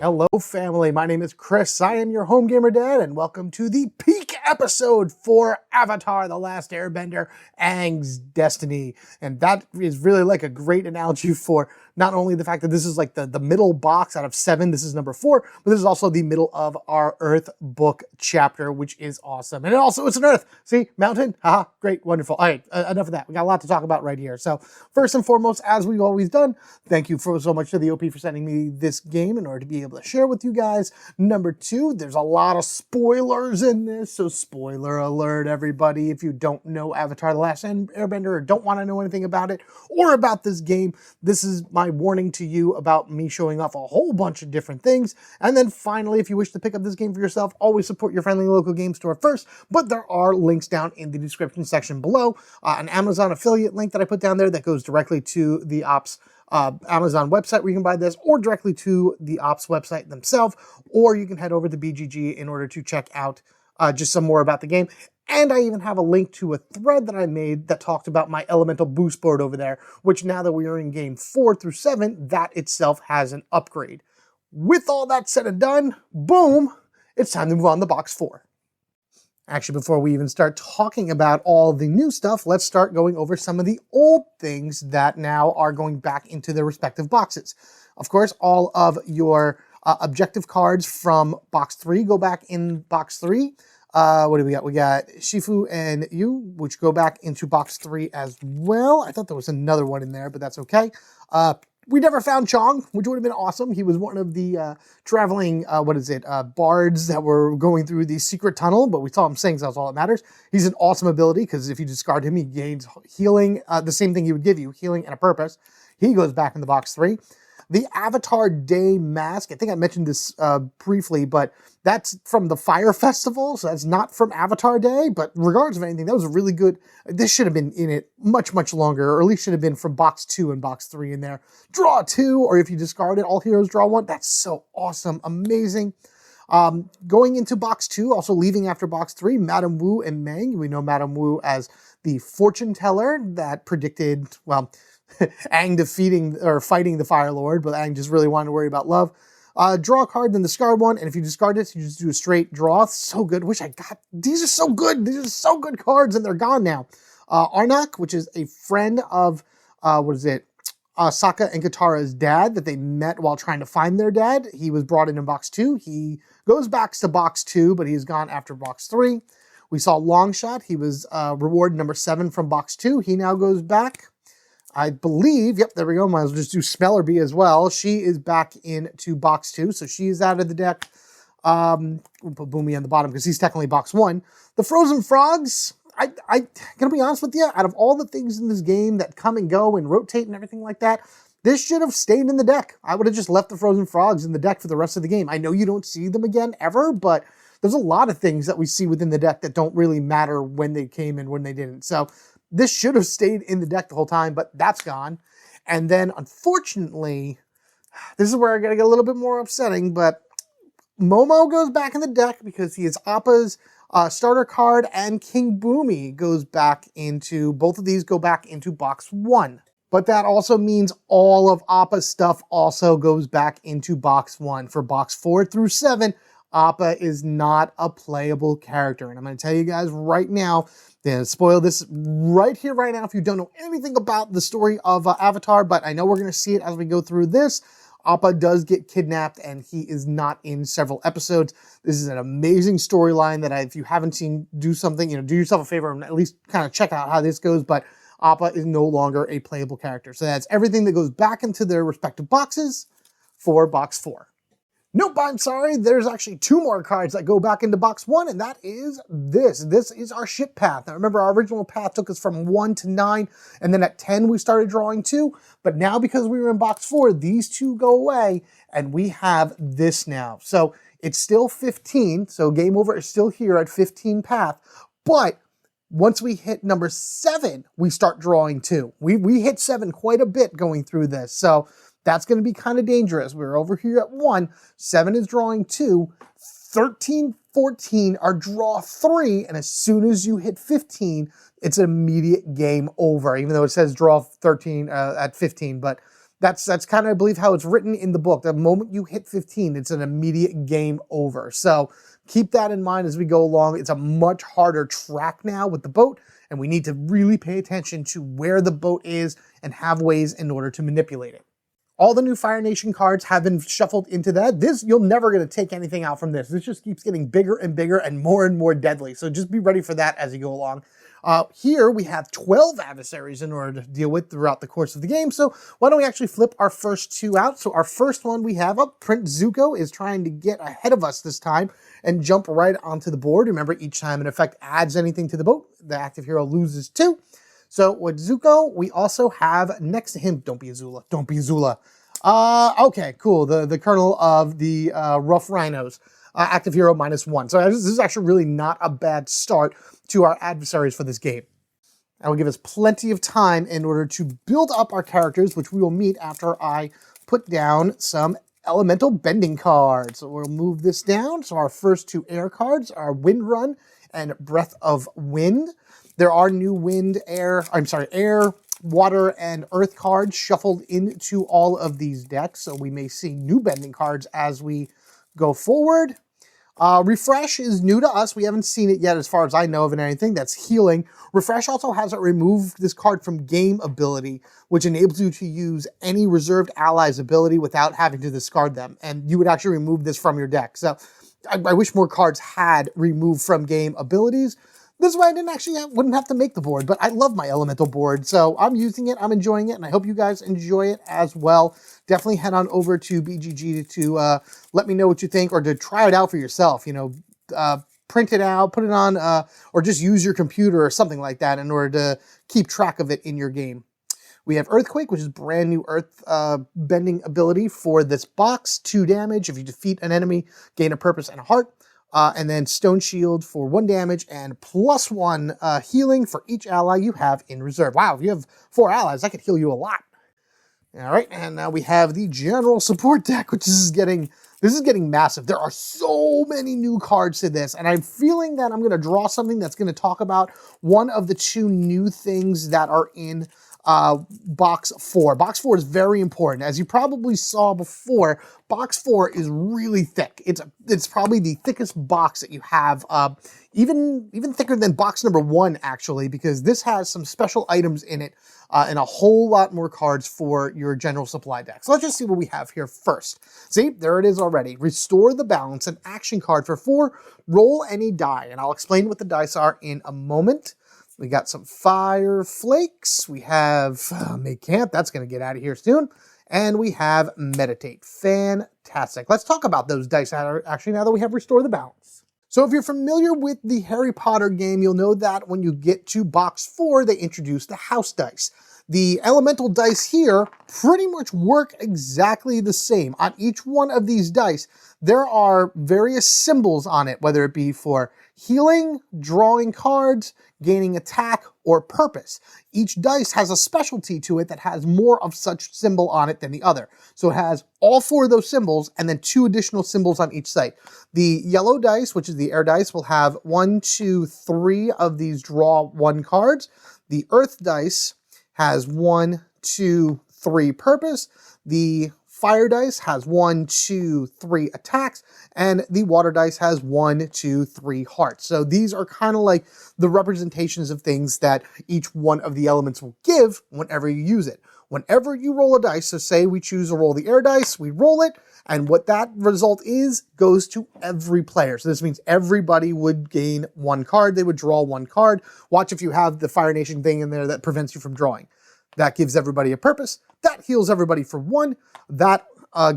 Hello, family. My name is Chris. I am your home gamer dad, and welcome to the peak episode for Avatar: The Last Airbender, Aang's Destiny. And that is really like a great analogy for not only the fact that this is like the middle box out of 7, this is number 4, but this is also the middle of our Earth book chapter, which is awesome. And also, it's an Earth. See, mountain, haha, great, wonderful. All right, enough of that. We got a lot to talk about right here. So first and foremost, as we've always done, thank you so much to the OP for sending me this game in order to be able to share with you guys. Number 2, there's a lot of spoilers in this, so spoiler alert, everybody. If you don't know Avatar: The Last Airbender or don't want to know anything about it or about this game, this is my warning to you about me showing off a whole bunch of different things. And then finally, if you wish to pick up this game for yourself, always support your friendly local game store first, but there are links down in the description section below. An Amazon affiliate link that I put down there that goes directly to the Ops Amazon website where you can buy this, or directly to the Ops website themselves, or you can head over to BGG in order to check out just some more about the game. And I even have a link to a thread that I made that talked about my elemental boost board over there, which now that we are in game 4 through 7, that itself has an upgrade. With all that said and done, boom, it's time to move on to box 4. Actually, before we even start talking about all the new stuff, let's start going over some of the old things that now are going back into their respective boxes. Of course, all of your objective cards from box 3 go back in box 3. What do we got? We got Shifu and Yu, which go back into box 3 as well. I thought there was another one in there, but that's okay. We never found Chong, which would have been awesome. He was one of the traveling, bards that were going through the secret tunnel, but we saw him sing, so that's all that matters. He's an awesome ability, because if you discard him, he gains healing, the same thing he would give you, healing and a purpose. He goes back in the box 3. The Avatar Day Mask, I think I mentioned this briefly, but that's from the Fire Festival, so that's not from Avatar Day, but regardless of anything, that was a really good, this should have been in it much, much longer, or at least should have been from box 2 and box 3 in there. Draw 2, or if you discard it, all heroes draw 1. That's so awesome, amazing. Going into box 2, also leaving after box 3, Madame Wu and Meng. We know Madame Wu as the fortune teller that predicted, well, Aang defeating or fighting the Fire Lord, but Aang just really wanted to worry about love. Draw a card, then discard one, and if you discard it, you just do a straight draw. So good. Wish I got, these are so good. These are so good cards, and they're gone now. Arnak, which is a friend of, Sokka and Katara's dad that they met while trying to find their dad. He was brought in box 2. He goes back to box 2, but he's gone after box 3. We saw Longshot. He was reward number 7 from box 2. He now goes back. I believe, yep, there we go. Might as well just do Smellerbee as well. She is back into box 2, so she is out of the deck. We'll put Boomy on the bottom because he's technically box 1. The Frozen Frogs, I gonna be honest with you, out of all the things in this game that come and go and rotate and everything like that, this should have stayed in the deck. I would have just left the Frozen Frogs in the deck for the rest of the game. I know you don't see them again ever, but there's a lot of things that we see within the deck that don't really matter when they came and when they didn't. So this should have stayed in the deck the whole time, but that's gone. And then, unfortunately, this is where I gotta get a little bit more upsetting, but Momo goes back in the deck because he is Appa's starter card, and King Boomy goes back into, both of these go back into box 1. But that also means all of Appa's stuff also goes back into box 1. For box 4 through 7, Appa is not a playable character. And I'm going to tell you guys right now, spoil this right here, right now, if you don't know anything about the story of Avatar, but I know we're going to see it as we go through this. Appa does get kidnapped, and he is not in several episodes. This is an amazing storyline that if you haven't seen, do something, do yourself a favor and at least kind of check out how this goes, but Appa is no longer a playable character. So that's everything that goes back into their respective boxes for box 4. Nope, I'm sorry. There's actually 2 more cards that go back into box 1, and that is this. This is our ship path. Now, remember, our original path took us from 1 to 9, and then at 10, we started drawing 2. But now, because we were in box 4, these 2 go away, and we have this now. So it's still 15, so Game Over is still here at 15 path. But once we hit number 7, we start drawing 2. We hit 7 quite a bit going through this, so that's going to be kind of dangerous. We're over here at 1, 7 is drawing 2, 13, 14 are draw 3, and as soon as you hit 15, it's an immediate game over, even though it says draw 13 at 15, but That's kind of, I believe, how it's written in the book. The moment you hit 15, it's an immediate game over. So keep that in mind as we go along. It's a much harder track now with the boat, and we need to really pay attention to where the boat is and have ways in order to manipulate it. All the new Fire Nation cards have been shuffled into that. You're never going to take anything out from this. This just keeps getting bigger and bigger and more deadly. So just be ready for that as you go along. Here we have 12 adversaries in order to deal with throughout the course of the game. So why don't we actually flip our first two out? So our first one we have up, Prince Zuko is trying to get ahead of us this time and jump right onto the board. Remember, each time an effect adds anything to the boat, the active hero loses 2. So with Zuko, we also have next to him, don't be Azula, don't be Azula. Okay, cool, the Colonel of the Rough Rhinos. Active hero -1. So this is actually really not a bad start to our adversaries for this game. That will give us plenty of time in order to build up our characters, which we will meet after I put down some elemental bending cards. So we'll move this down. So our first 2 air cards are Wind Run and Breath of Wind. There are new air, water, and earth cards shuffled into all of these decks. So we may see new bending cards as we go forward. Refresh is new to us. We haven't seen it yet as far as I know of in anything. That's healing. Refresh also has it remove this card from game ability, which enables you to use any reserved ally's ability without having to discard them. And you would actually remove this from your deck. So I wish more cards had removed from game abilities. This way I wouldn't have to make the board, but I love my elemental board, so I'm using it, I'm enjoying it, and I hope you guys enjoy it as well. Definitely head on over to BGG to let me know what you think, or to try it out for yourself. You know, print it out, put it on, or just use your computer or something like that in order to keep track of it in your game. We have Earthquake, which is brand new earth bending ability for this box. 2 damage. If you defeat an enemy, gain a purpose and a heart. And then Stone Shield for 1 damage and +1 healing for each ally you have in reserve. Wow, if you have 4 allies, that could heal you a lot. All right, and now we have the general support deck, which is getting massive. There are so many new cards to this, and I'm feeling that I'm going to draw something that's going to talk about one of the 2 new things that are in box 4. Box 4 is very important. As you probably saw before, box 4 is really thick. It's probably the thickest box that you have, even thicker than box number 1, actually, because this has some special items in it and a whole lot more cards for your general supply deck. So let's just see what we have here first. See, there it is already. Restore the Balance, an action card for 4. Roll any die, and I'll explain what the dice are in a moment. We got some Fire Flakes. We have Make Camp. That's going to get out of here soon. And we have Meditate. Fantastic. Let's talk about those dice actually now that we have Restore the Balance. So if you're familiar with the Harry Potter game, you'll know that when you get to box 4, they introduce the house dice. The elemental dice here pretty much work exactly the same. On each one of these dice, there are various symbols on it, whether it be for healing, drawing cards, gaining attack, or purpose. Each dice has a specialty to it that has more of such symbol on it than the other. So it has all 4 of those symbols and then 2 additional symbols on each side. The yellow dice, which is the air dice, will have 1, 2, 3 of these draw 1 cards. The earth dice has 1, 2, 3 purpose. The fire dice has 1, 2, 3 attacks, and the water dice has 1, 2, 3 hearts. So these are kind of like the representations of things that each one of the elements will give whenever you use it. Whenever you roll a dice, so say we choose to roll the air dice, we roll it, and what that result is goes to every player. So this means everybody would gain 1 card. They would draw 1 card. Watch if you have the Fire Nation thing in there that prevents you from drawing. That gives everybody a purpose. That heals everybody for 1. That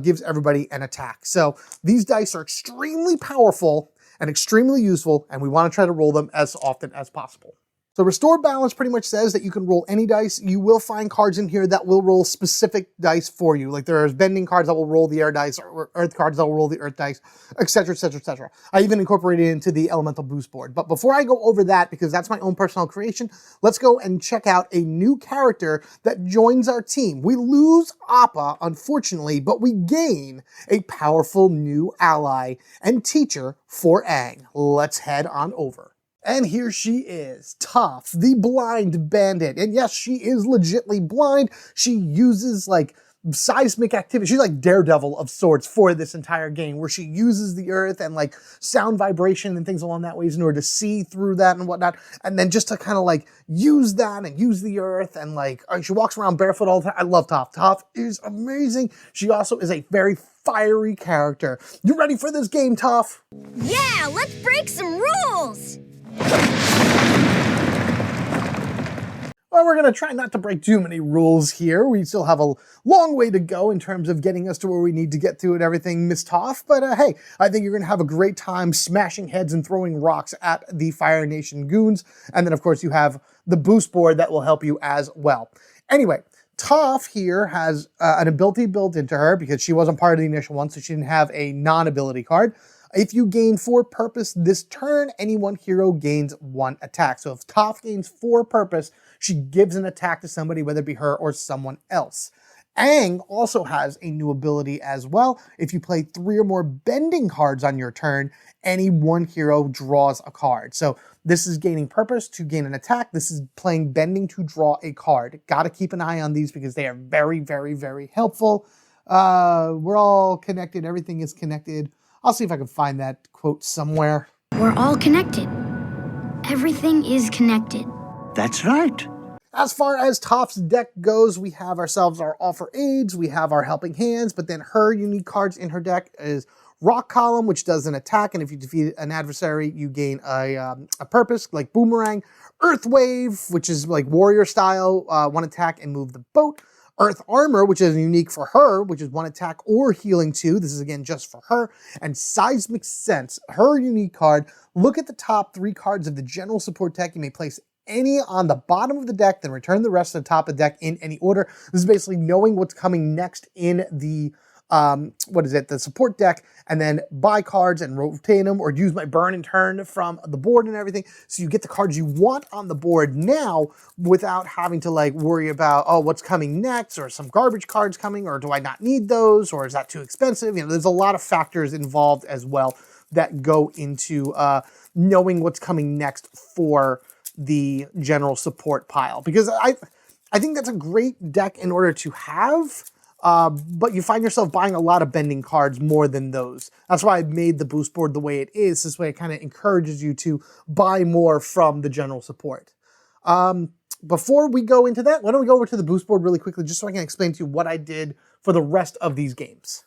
gives everybody an attack. So these dice are extremely powerful and extremely useful, and we want to try to roll them as often as possible. So Restore Balance pretty much says that you can roll any dice. You will find cards in here that will roll specific dice for you. Like there's bending cards that will roll the air dice, or earth cards that will roll the earth dice, etc., etc., etc. I even incorporated it into the elemental boost board. But before I go over that, because that's my own personal creation, let's go and check out a new character that joins our team. We lose Appa, unfortunately, but we gain a powerful new ally and teacher for Aang. Let's head on over. And here she is, Toph, the blind bandit. And yes, she is legitly blind. She uses like seismic activity. She's like Daredevil of sorts for this entire game, where she uses the earth and like sound vibration and things along that ways in order to see through that and whatnot. And then just to kind of like use that and use the earth, and like she walks around barefoot all the time. I love Toph. Toph is amazing. She also is a very fiery character. You ready for this game, Toph? Yeah, let's break some rules. Well, we're going to try not to break too many rules here. We still have a long way to go in terms of getting us to where we need to get to and everything, Miss Toph. But hey, I think you're going to have a great time smashing heads and throwing rocks at the Fire Nation goons. And then, of course, you have the boost board that will help you as well. Anyway, Toph here has an ability built into her because she wasn't part of the initial one, so she didn't have a non-ability card. If you gain 4 purpose this turn, any one hero gains 1 attack. So if Toph gains 4 purpose, she gives an attack to somebody, whether it be her or someone else. Aang also has a new ability as well. If you play 3 or more bending cards on your turn, any one hero draws a card. So this is gaining purpose to gain an attack. This is playing bending to draw a card. Got to keep an eye on these because they are very, very, very helpful. We're all connected. Everything is connected. I'll see if I can find that quote somewhere. We're all connected. Everything is connected. That's right. As far as Toph's deck goes, we have ourselves our Offer Aids, we have our Helping Hands, but then her unique cards in her deck is Rock Column, which does an attack, and if you defeat an adversary, you gain a purpose, like Boomerang. Earth Wave, which is like warrior style, 1 attack and move the boat. Earth Armor, which is unique for her, which is 1 attack or healing 2. This is again just for her. And Seismic Sense, her unique card. Look at the top 3 cards of the general support deck. You may place any on the bottom of the deck, then return the rest to the top of the deck in any order. This is basically knowing what's coming next in the the support deck, and then buy cards and rotate them, or use my burn and turn from the board and everything. So you get the cards you want on the board now without having to like worry about, oh, what's coming next, or some garbage cards coming, or do I not need those, or is that too expensive? You know, there's a lot of factors involved as well that go into knowing what's coming next for the general support pile. Because I think that's a great deck in order to have, but you find yourself buying a lot of bending cards more than those. That's why I made the boost board the way it is. This way it kind of encourages you to buy more from the general support. Before we go into that, why don't we go over to the boost board really quickly, just so I can explain to you what I did for the rest of these games.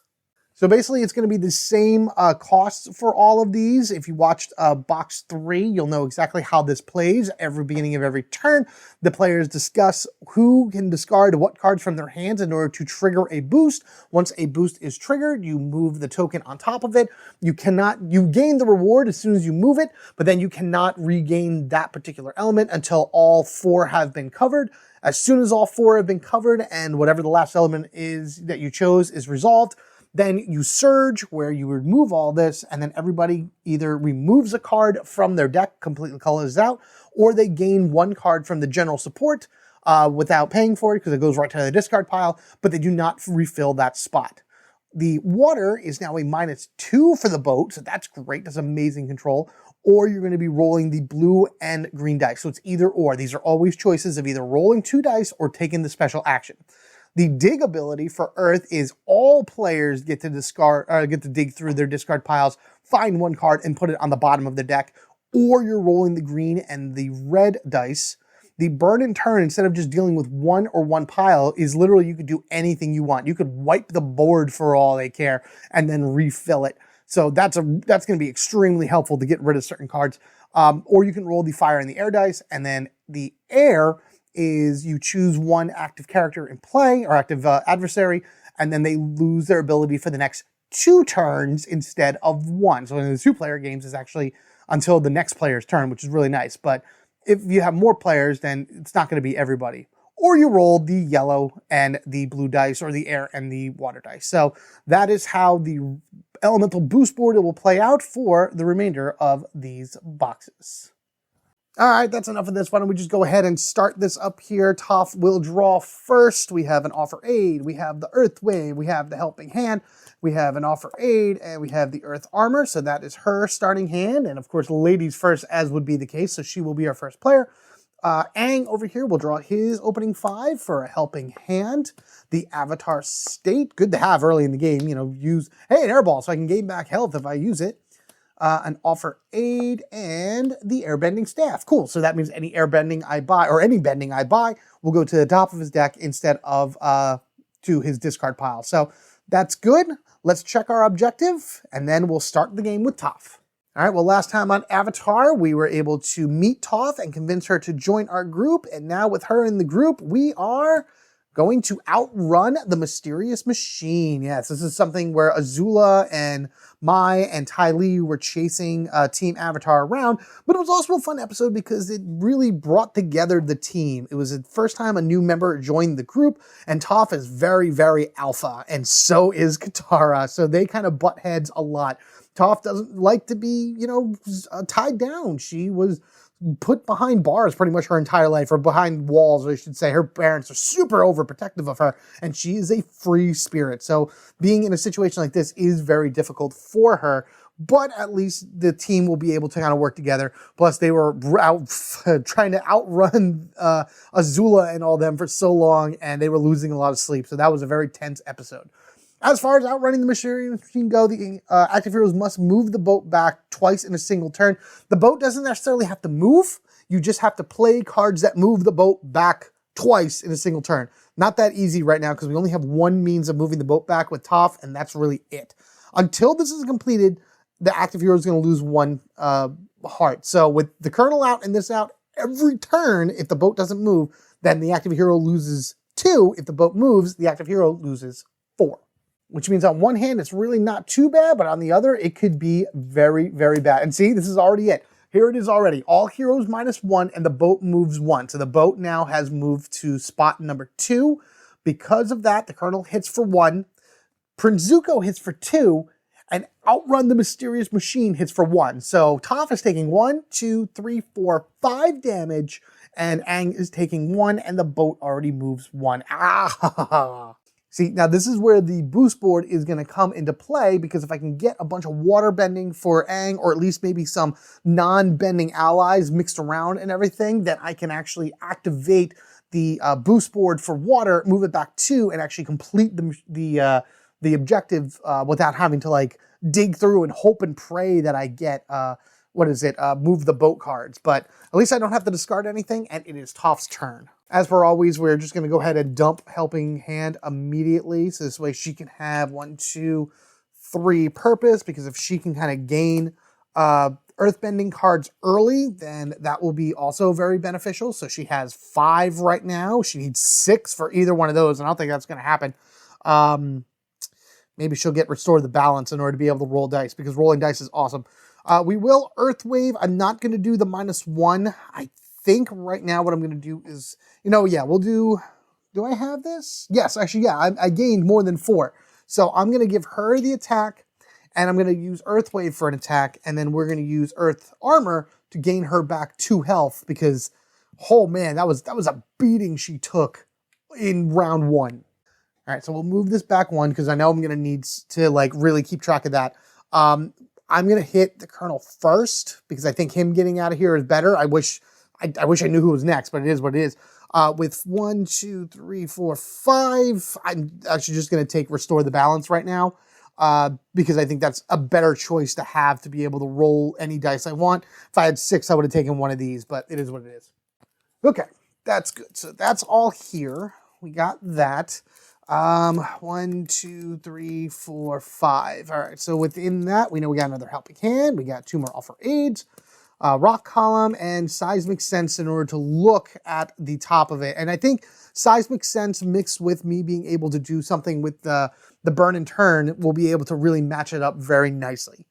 So basically, it's going to be the same costs for all of these. If you watched box 3, you'll know exactly how this plays. Every beginning of every turn, the players discuss who can discard what cards from their hands in order to trigger a boost. Once a boost is triggered, you move the token on top of it. You gain the reward as soon as you move it, but then you cannot regain that particular element until all 4 have been covered. As soon as all 4 have been covered and whatever the last element is that you chose is resolved, then you surge, where you remove all this, and then everybody either removes a card from their deck, completely colors out, or they gain 1 card from the general support without paying for it, because it goes right to the discard pile, but they do not refill that spot. The water is now a -2 for the boat, so that's great. That's amazing control. Or you're going to be rolling the blue and green dice. So it's either or. These are always choices of either rolling 2 dice or taking the special action. The dig ability for Earth is all players get to dig through their discard piles, find 1 card, and put it on the bottom of the deck. Or you're rolling the green and the red dice. The burn and turn, instead of just dealing with 1 or 1 pile, is literally you could do anything you want. You could wipe the board for all they care and then refill it. So that's going to be extremely helpful to get rid of certain cards. Or you can roll the fire and the air dice, and then the air is you choose 1 active character in play, or active adversary, and then they lose their ability for the next 2 turns instead of 1. So in the 2-player games, it's actually until the next player's turn, which is really nice. But if you have more players, then it's not going to be everybody. Or you roll the yellow and the blue dice, or the air and the water dice. So that is how the elemental boost board will play out for the remainder of these boxes. All right, that's enough of this. Why don't we just go ahead and start this up here. Toph will draw first. We have an Offer Aid. We have the Earth Wave. We have the Helping Hand. We have an Offer Aid, and we have the Earth Armor. So that is her starting hand. And of course, ladies first, as would be the case. So she will be our first player. Aang over here will draw his opening 5 for a helping hand. The Avatar State, good to have early in the game. You know, use, hey, an airball, so I can gain back health if I use it. An Offer Aid, and the Airbending Staff. Cool, so that means any airbending I buy, or any bending I buy, will go to the top of his deck instead of to his discard pile. So that's good. Let's check our objective, and then we'll start the game with Toph. All right, well, last time on Avatar, we were able to meet Toph and convince her to join our group, and now with her in the group, we are going to outrun the mysterious machine. Yes, this is something where Azula and Mai and Ty Lee were chasing Team Avatar around, but it was also a fun episode because it really brought together the team. It was the first time a new member joined the group, and Toph is very, very alpha, and so is Katara, so they kind of butt heads a lot. Toph doesn't like to be, you know, tied down. She was put behind bars pretty much her entire life, or behind walls, I should say. Her parents are super overprotective of her, and she is a free spirit. So being in a situation like this is very difficult for her, but at least the team will be able to kind of work together. Plus, they were out trying to outrun Azula and all them for so long, and they were losing a lot of sleep. So that was a very tense episode. As far as outrunning the machine go, the active heroes must move the boat back twice in a single turn. The boat doesn't necessarily have to move. You just have to play cards that move the boat back twice in a single turn. Not that easy right now because we only have one means of moving the boat back with Toph, and that's really it. Until this is completed, the active hero is going to lose 1 heart. So with the Colonel out and this out, every turn, if the boat doesn't move, then the active hero loses 2. If the boat moves, the active hero loses 4. Which means on one hand, it's really not too bad, but on the other, it could be very, very bad. And see, this is already it. Here it is already. All heroes -1, and the boat moves 1. So the boat now has moved to spot number 2. Because of that, the Colonel hits for 1. Prince Zuko hits for 2. And Outrun the Mysterious Machine hits for 1. So Toph is taking 1, 2, 3, 4, 5 damage. And Aang is taking 1, and the boat already moves 1. Ah! See, now this is where the boost board is going to come into play, because if I can get a bunch of water bending for Aang, or at least maybe some non-bending allies mixed around and everything, then I can actually activate the boost board for water, move it back 2, and actually complete the objective without having to like dig through and hope and pray that I get move the boat cards. But at least I don't have to discard anything, and it is Toph's turn. As per always, we're just going to go ahead and dump Helping Hand immediately, so this way she can have 1, 2, 3 purpose, because if she can kind of gain earthbending cards early, then that will be also very beneficial. So she has 5 right now. She needs 6 for either one of those, and I don't think that's going to happen. Maybe she'll get Restore the Balance in order to be able to roll dice, because rolling dice is awesome. We will Earth Wave. I'm not going to do the -1. I think right now what I'm going to do is, we'll do I have this? Yes, actually, yeah, I gained more than 4. So I'm going to give her the attack, and I'm going to use Earth Wave for an attack, and then we're going to use Earth Armor to gain her back 2 health, because, oh man, that was a beating she took in round 1. All right, so we'll move this back 1, because I know I'm going to need to like really keep track of that. I'm going to hit the Colonel first, because I think him getting out of here is better. I wish I knew who was next, but it is what it is. With 1, 2, 3, 4, 5, I'm actually just going to take Restore the Balance right now, because I think that's a better choice to have to be able to roll any dice I want. If I had 6, I would have taken one of these, but it is what it is. Okay, that's good. So that's all here. We got that. 1, 2, 3, 4, 5. All right, so within that, we know we got another Helping Hand. We got 2 more Offer Aids. Rock Column and Seismic Sense in order to look at the top of it. And I think Seismic Sense mixed with me being able to do something with the Burn and Turn will be able to really match it up very nicely.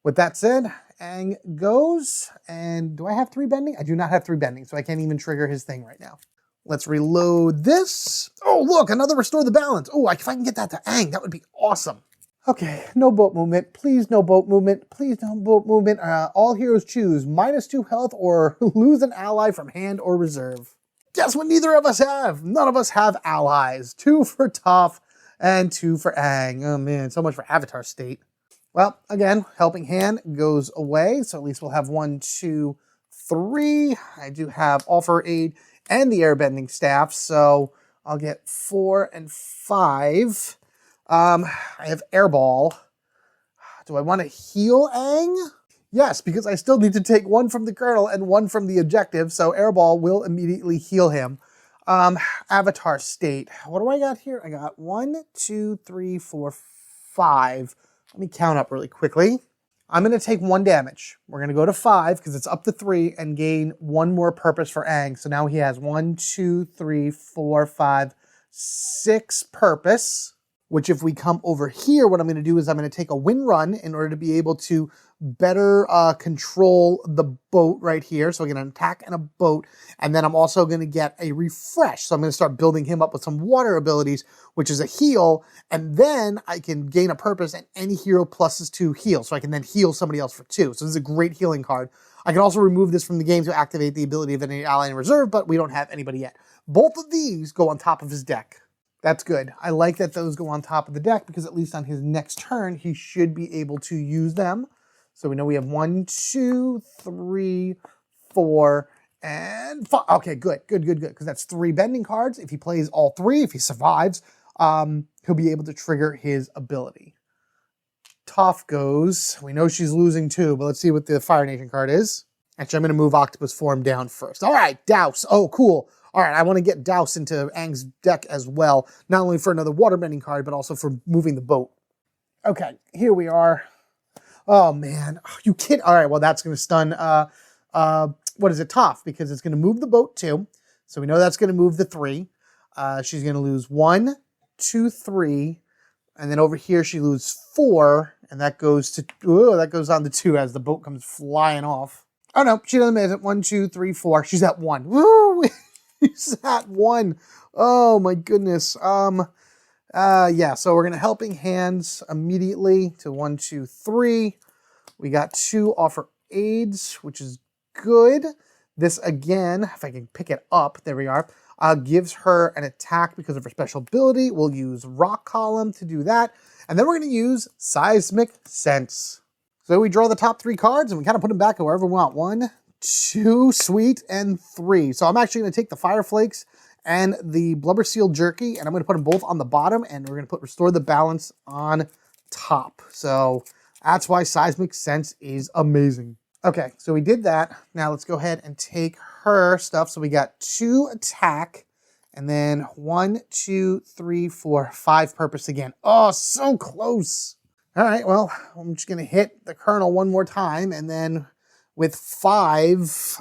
With that said, Aang goes, and do I have 3 bending? I do not have 3 bending, so I can't even trigger his thing right now. Let's reload this. Oh, look, another Restore the Balance. Oh, if I can get that to Aang, that would be awesome. Okay, no boat movement. Please, no boat movement. Please, no boat movement. All heroes choose -2 health or lose an ally from hand or reserve. Guess what neither of us have? None of us have allies. 2 for Toph and 2 for Aang. Oh man, so much for Avatar State. Well, again, Helping Hand goes away, so at least we'll have 1, 2, 3. I do have Offer Aid and the Airbending Staff, so I'll get 4 and 5. I have Airball. Do I want to heal Aang? Yes, because I still need to take 1 from the Colonel and 1 from the objective, so Airball will immediately heal him. Avatar State. What do I got here? I got 1, 2, 3, 4, 5. Let me count up really quickly. I'm going to take 1 damage. We're going to go to 5 because it's up to 3 and gain 1 more purpose for Aang. So now he has 1, 2, 3, 4, 5, 6 purpose. Which if we come over here, what I'm going to do is I'm going to take a wind run in order to be able to better control the boat right here. So I get an attack and a boat. And then I'm also going to get a refresh. So I'm going to start building him up with some water abilities, which is a heal. And then I can gain a purpose and any hero pluses 2 heal. So I can then heal somebody else for 2. So this is a great healing card. I can also remove this from the game to activate the ability of any ally in reserve, but we don't have anybody yet. Both of these go on top of his deck. That's good. I like that those go on top of the deck because at least on his next turn, he should be able to use them. So we know we have 1, 2, 3, 4, and 5. Okay, good. Because that's 3 bending cards. If he plays all 3, if he survives, he'll be able to trigger his ability. Toph goes. We know she's losing 2, but let's see what the Fire Nation card is. Actually, I'm going to move Octopus Form down first. All right, Douse. Oh, cool. All right, I want to get Douse into Aang's deck as well, not only for another waterbending card, but also for moving the boat. Okay, here we are. Oh, man. Oh, you kid. All right, well, that's going to stun, what is it, Toph, because it's going to move the boat too. So we know that's going to move the 3. She's going to lose 1, 2, 3, and then over here she loses 4, and that goes on to 2 as the boat comes flying off. Oh, no, she doesn't make it. 1, 2, 3, 4. She's at 1. Woo! She's at 1. Oh, my goodness. Yeah, so we're going to Helping Hands immediately to 1, 2, 3. We got 2 Offer Aids, which is good. This, again, if I can pick it up, there we are, gives her an attack because of her special ability. We'll use Rock Column to do that. And then we're going to use Seismic Sense. So we draw the top 3 cards, and we kind of put them back wherever we want. 1, 2, sweet, and 3. So I'm actually going to take the Fire Flakes and the Blubber Seal Jerky, and I'm going to put them both on the bottom, and we're going to put Restore the Balance on top. So that's why Seismic Sense is amazing. Okay, so we did that. Now let's go ahead and take her stuff. So we got 2 attack, and then 1, 2, 3, 4, 5 purpose again. Oh, so close. All right, well, I'm just going to hit the Colonel one more time, and then with 5,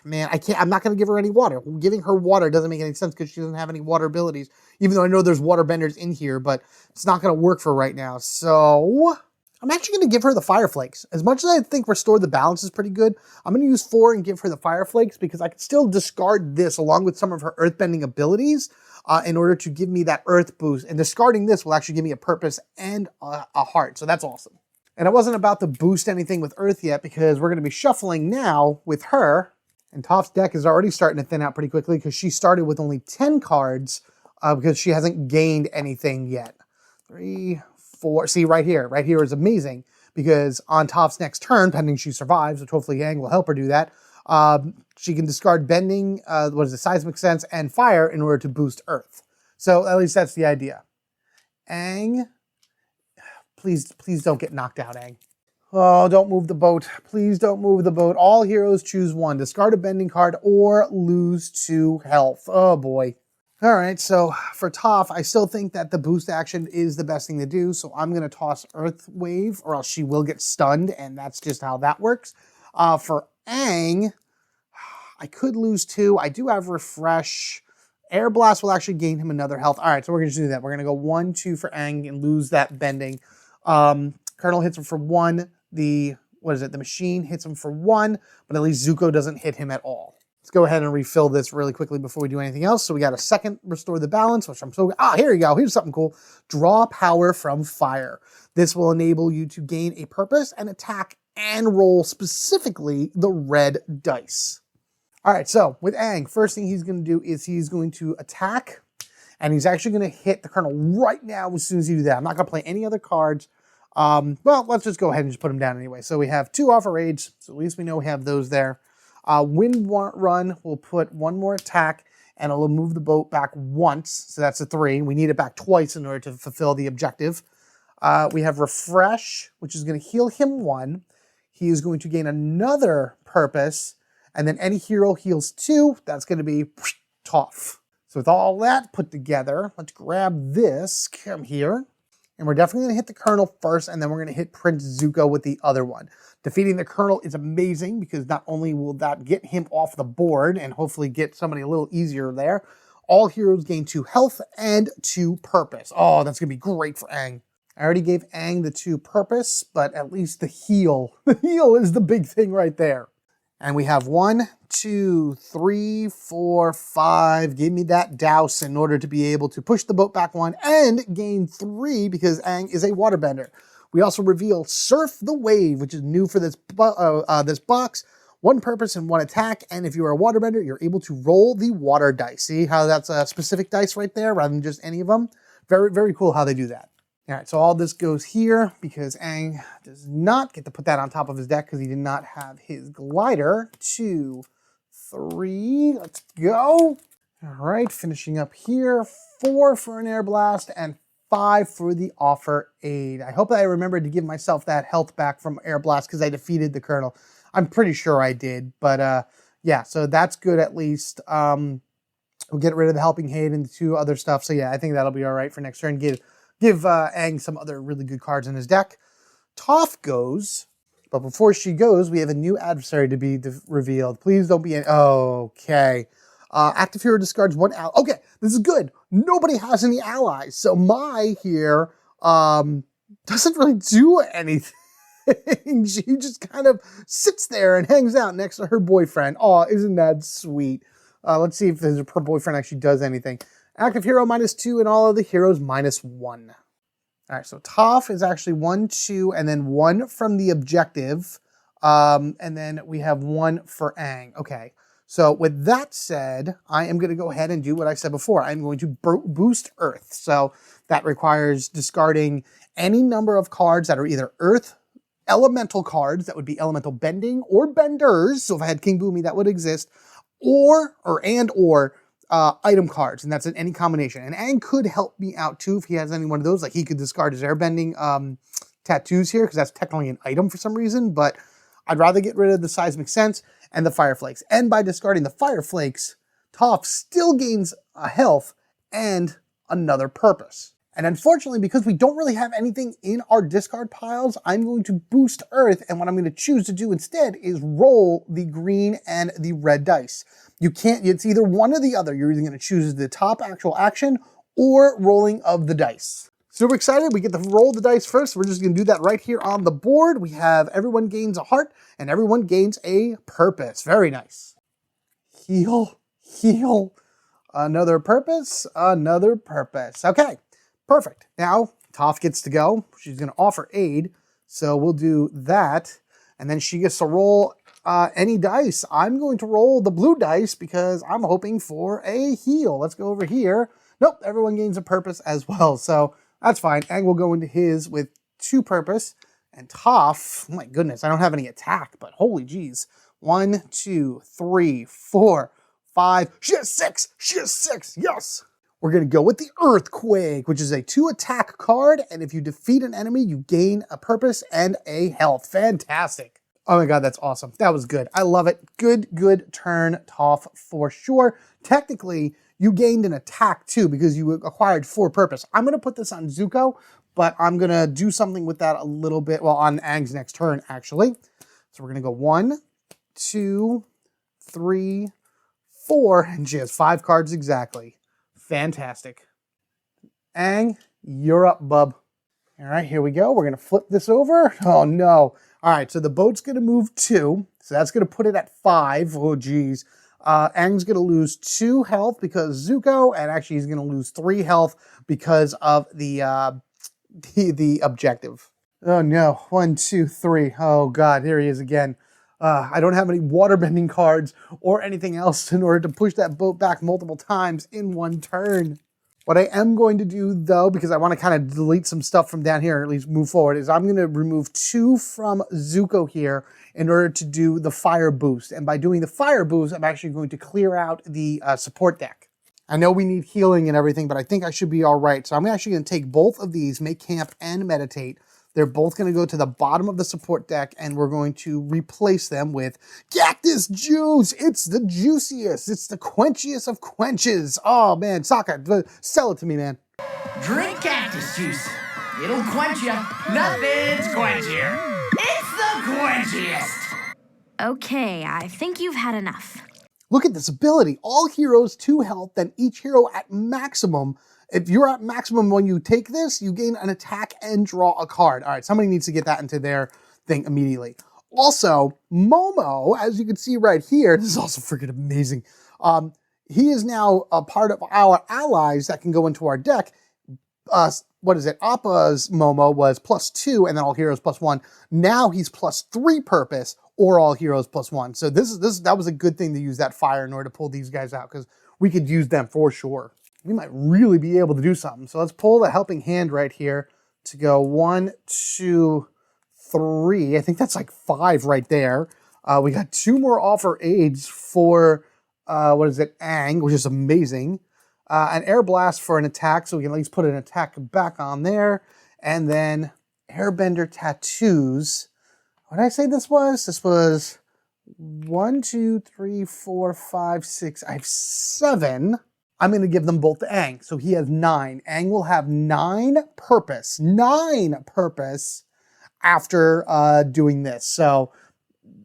man, I'm not going to give her any water. Giving her water doesn't make any sense because she doesn't have any water abilities, even though I know there's water benders in here, but it's not going to work for right now. So I'm actually going to give her the Fire Flakes. As much as I think Restore the Balance is pretty good, I'm going to use 4 and give her the Fire Flakes because I can still discard this along with some of her earthbending abilities in order to give me that earth boost. And discarding this will actually give me a purpose and a heart. So that's awesome. And I wasn't about to boost anything with Earth yet because we're going to be shuffling now with her. And Toph's deck is already starting to thin out pretty quickly because she started with only 10 cards because she hasn't gained anything yet. 3, 4. See, right here is amazing because on Toph's next turn, pending she survives, which hopefully Aang will help her do that, she can discard Bending, Seismic Sense, and Fire in order to boost Earth. So at least that's the idea. Aang. Please don't get knocked out, Aang. Oh, don't move the boat. Please don't move the boat. All heroes choose 1. Discard a bending card or lose 2 health. Oh, boy. All right, so for Toph, I still think that the boost action is the best thing to do, so I'm going to toss Earth Wave, or else she will get stunned, and that's just how that works. For Aang, I could lose 2. I do have Refresh. Air Blast will actually gain him another health. All right, so we're going to do that. We're going to go 1, 2 for Aang and lose that bending. Colonel hits him for 1. The machine hits him for 1, but at least Zuko doesn't hit him at all. Let's go ahead and refill this really quickly before we do anything else. So we got a second Restore the Balance, which I'm so... here you go. Here's something cool. Draw power from fire. This will enable you to gain a purpose and attack and roll specifically the red dice. All right, so with Aang, first thing he's going to do is he's going to attack, and he's actually going to hit the Colonel right now as soon as you do that. I'm not going to play any other cards. Well, let's just go ahead and just put them down anyway. So we have 2 Offer Aids, so at least we know we have those there. Run will put one more attack, and it'll move the boat back once. So that's a 3. We need it back twice in order to fulfill the objective. We have Refresh, which is going to heal him 1. He is going to gain another purpose, and then any hero heals 2. That's going to be Toph. So with all that put together, let's grab this. Come here. And we're definitely going to hit the Colonel first, and then we're going to hit Prince Zuko with the other one. Defeating the Colonel is amazing because not only will that get him off the board and hopefully get somebody a little easier there, all heroes gain 2 health and 2 purpose. Oh, that's going to be great for Aang. I already gave Aang the 2 purpose, but at least the heal. The heal is the big thing right there. And we have 1, 2, 3, 4, 5. Give me that douse in order to be able to push the boat back 1 and gain 3 because Aang is a waterbender. We also reveal Surf the Wave, which is new for this box. 1 purpose and 1 attack. And if you are a waterbender, you're able to roll the water dice. See how that's a specific dice right there rather than just any of them? Very, very cool how they do that. All right, so all this goes here because Aang does not get to put that on top of his deck because he did not have his glider. 2, 3, let's go. All right, finishing up here. 4 for an air blast and 5 for the offer aid. I hope that I remembered to give myself that health back from air blast because I defeated the Colonel. I'm pretty sure I did, but yeah, so that's good at least. We'll get rid of the helping aid and the 2 other stuff. So yeah, I think that'll be all right for next turn. Give Aang some other really good cards in his deck. Toph goes, but before she goes, we have a new adversary to be revealed. Please don't be okay. Active hero discards 1 ally. Okay, this is good. Nobody has any allies, so Mai here doesn't really do anything. She just kind of sits there and hangs out next to her boyfriend. Oh, isn't that sweet? Let's see if her boyfriend actually does anything. Active hero -2 and all of the heroes -1. All right, so Toph is actually 1, 2, and then 1 from the objective. And then we have 1 for Aang. Okay, so with that said, I am going to go ahead and do what I said before. I'm going to boost Earth. So that requires discarding any number of cards that are either Earth elemental cards, that would be elemental bending or benders. So if I had King Boomy, that would exist, or item cards, and that's in any combination. And Aang could help me out too if he has any one of those. Like he could discard his airbending tattoos here because that's technically an item for some reason, but I'd rather get rid of the seismic sense and the fire flakes. And by discarding the fire flakes, Toph still gains a health and another purpose. And unfortunately, because we don't really have anything in our discard piles, I'm going to boost Earth, and what I'm going to choose to do instead is roll the green and the red dice. You can't, it's either one or the other. You're either going to choose the top actual action or rolling of the dice. Super excited. We get to roll the dice first. We're just going to do that right here on the board. We have everyone gains a heart and everyone gains a purpose. Very nice. Heal, heal. Another purpose, another purpose. Okay, perfect. Now, Toph gets to go. She's going to offer aid. So we'll do that. And then she gets to roll any dice. I'm going to roll the blue dice because I'm hoping for a heal. Let's go over here. Nope, everyone gains a purpose as well. So that's fine. Aang will go into his with 2 purpose. And Toph, oh my goodness, I don't have any attack, but holy geez. 1, 2, 3, 4, 5. She has 6. She has 6. Yes. We're going to go with the Earthquake, which is a 2 attack card. And if you defeat an enemy, you gain a purpose and a health. Fantastic. Oh my God, that's awesome. That was good. I love it. Good turn, Toph, for sure. Technically, you gained an attack too because you acquired 4 purpose. I'm going to put this on Zuko, but I'm going to do something with that a little bit, well, on Aang's next turn, actually. So we're going to go 1, 2, 3, 4, and she has 5 cards exactly. Fantastic. Aang, you're up, bub. All right, here we go. We're going to flip this over. Oh, no. All right, so the boat's going to move 2. So that's going to put it at 5. Oh, geez. Aang's going to lose 2 health because Zuko, and actually he's going to lose 3 health because of the objective. Oh, no. 1, 2, 3. Oh, God, here he is again. I don't have any waterbending cards or anything else in order to push that boat back multiple times in one turn. What I am going to do, though, because I want to kind of delete some stuff from down here, or at least move forward, is I'm going to remove 2 from Zuko here in order to do the fire boost. And by doing the fire boost, I'm actually going to clear out the support deck. I know we need healing and everything, but I think I should be all right. So I'm actually going to take both of these, make camp and meditate. They're both going to go to the bottom of the support deck, and we're going to replace them with cactus juice. It's the juiciest. It's the quenchiest of quenches. Oh, man. Sokka, sell it to me, man. Drink cactus juice. It'll quench you. Nothing's quenchier. It's the quenchiest. Okay, I think you've had enough. Look at this ability. All heroes 2 health, then each hero at maximum. If you're at maximum when you take this, you gain an attack and draw a card. All right, somebody needs to get that into their thing immediately. Also, Momo, as you can see right here, this is also freaking amazing. He is now a part of our allies that can go into our deck. What is it? Appa's Momo was +2, and then all heroes +1. Now he's +3 purpose, or all heroes +1. So that was a good thing to use that fire in order to pull these guys out, because we could use them for sure. We might really be able to do something. So let's pull the helping hand right here to go 1, 2, 3. I think that's like 5 right there. We got 2 more offer aids for, Aang, which is amazing. An air blast for an attack, so we can at least put an attack back on there. And then airbender tattoos. What did I say this was? This was 1, 2, 3, 4, 5, 6. I have 7. I'm going to give them both to Aang. So he has 9. Aang will have 9 purpose. 9 purpose after doing this. So,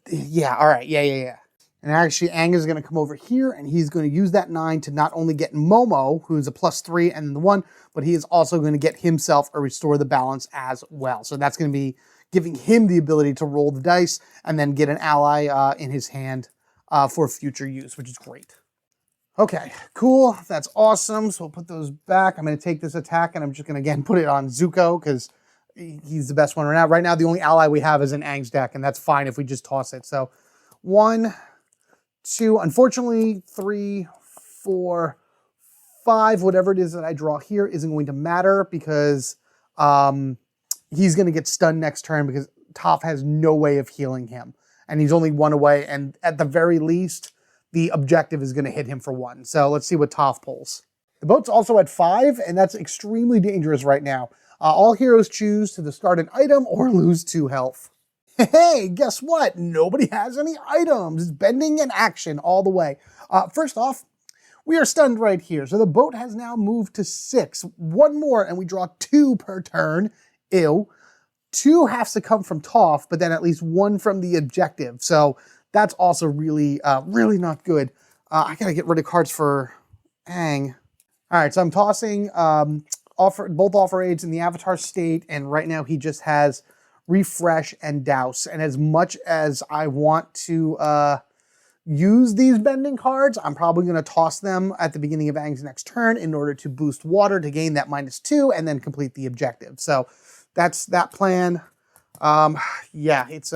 yeah, all right. Yeah. And actually, Aang is going to come over here, and he's going to use that 9 to not only get Momo, who's a +3 and the 1, but he is also going to get himself a Restore the Balance as well. So that's going to be giving him the ability to roll the dice and then get an ally in his hand for future use, which is great. Okay, cool. That's awesome. So we'll put those back. I'm going to take this attack, and I'm just going to, again, put it on Zuko because he's the best one right now. Right now, the only ally we have is in Aang's deck, and that's fine if we just toss it. So 1, 2, unfortunately, 3, 4, 5, whatever it is that I draw here isn't going to matter because he's going to get stunned next turn because Toph has no way of healing him. And he's only 1 away, and at the very least, the objective is going to hit him for 1. So let's see what Toph pulls. The boat's also at 5, and that's extremely dangerous right now. All heroes choose to discard an item or lose 2 health. Hey, guess what? Nobody has any items. It's bending and action all the way. First off, we are stunned right here. So the boat has now moved to 6. 1 more, and we draw 2 per turn. Ew. 2 has to come from Toph, but then at least 1 from the objective. So that's also really, really not good. I gotta get rid of cards for Aang. All right, so I'm tossing both offer aids in the Avatar state, and right now he just has Refresh and Douse. And as much as I want to use these bending cards, I'm probably going to toss them at the beginning of Aang's next turn in order to boost water to gain that -2 and then complete the objective. So that's that plan. Yeah, it's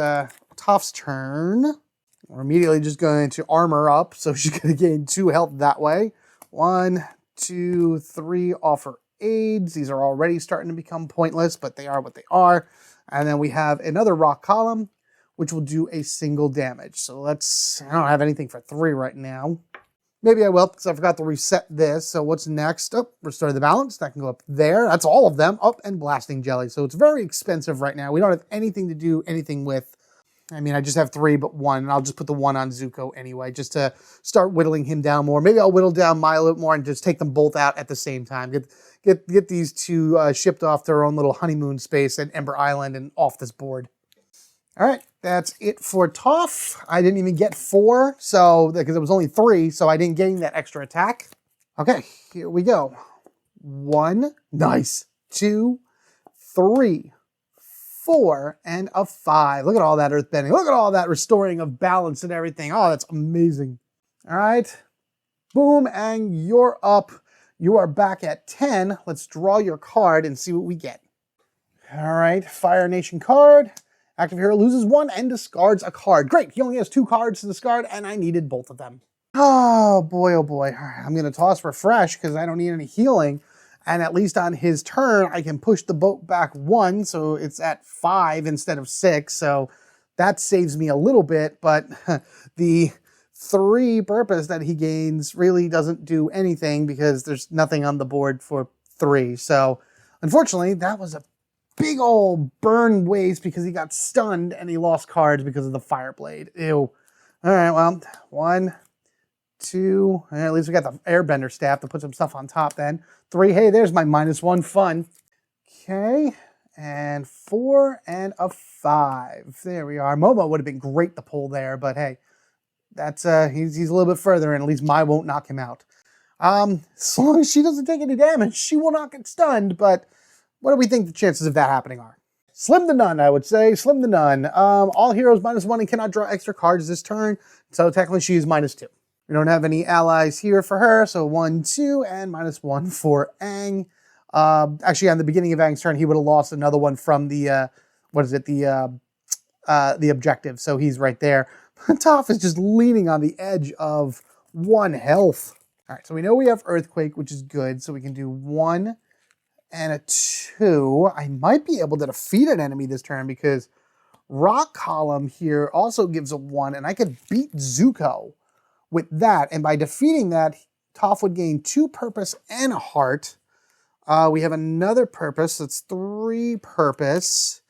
Toph's turn. We're immediately just going to armor up, so she's going to gain 2 health that way. 1, 2, 3 offer aids. These are already starting to become pointless, but they are what they are. And then we have another rock column, which will do a single damage. So I don't have anything for 3 right now. Maybe I will, because I forgot to reset this. So what's next? Oh, Restore the Balance. That can go up there. That's all of them. Oh, and Blasting Jelly. So it's very expensive right now. We don't have anything to do anything with. I mean, I just have 3, but 1, and I'll just put the 1 on Zuko anyway, just to start whittling him down more. Maybe I'll whittle down Mai a little more and just take them both out at the same time. Get these 2 shipped off their own little honeymoon space at Ember Island and off this board. All right, that's it for Toph. I didn't even get 4, so because it was only 3, so I didn't gain that extra attack. Okay, here we go. 1, nice. 2, 3. 4, and a 5. Look at all that earthbending. Look at all that restoring of balance and everything. Oh, that's amazing. All right. Boom, Aang, you're up. You are back at 10. Let's draw your card and see what we get. All right, Fire Nation card. Active hero loses 1 and discards a card. Great, he only has 2 cards to discard, and I needed both of them. Oh boy, oh boy. All right, I'm going to toss Refresh because I don't need any healing. And at least on his turn, I can push the boat back 1, so it's at 5 instead of 6. So that saves me a little bit, but the 3 purpose that he gains really doesn't do anything because there's nothing on the board for 3. So unfortunately, that was a big old burn waste because he got stunned and he lost cards because of the fire blade. Ew. All right, well, 1, 2, at least we got the airbender staff to put some stuff on top then. 3, hey, there's my -1 fun. Okay, and 4 and a 5. There we are. Momo would have been great to pull there, but hey, that's he's a little bit further, and at least Mai won't knock him out. As long as she doesn't take any damage, she will not get stunned, but what do we think the chances of that happening are? Slim to none, I would say. Slim to none. All heroes -1 and cannot draw extra cards this turn, so technically she is -2. We don't have any allies here for her, so 1, 2, and -1 for Aang. Actually, on the beginning of Aang's turn, he would have lost another one from the, the objective, so he's right there. Toph is just leaning on the edge of 1 health. All right, so we know we have Earthquake, which is good, so we can do 1 and a 2. I might be able to defeat an enemy this turn because Rock Column here also gives a 1, and I could beat Zuko with that. And by defeating that, Toph would gain 2 purpose and a heart. We have another purpose. That's 3 purpose.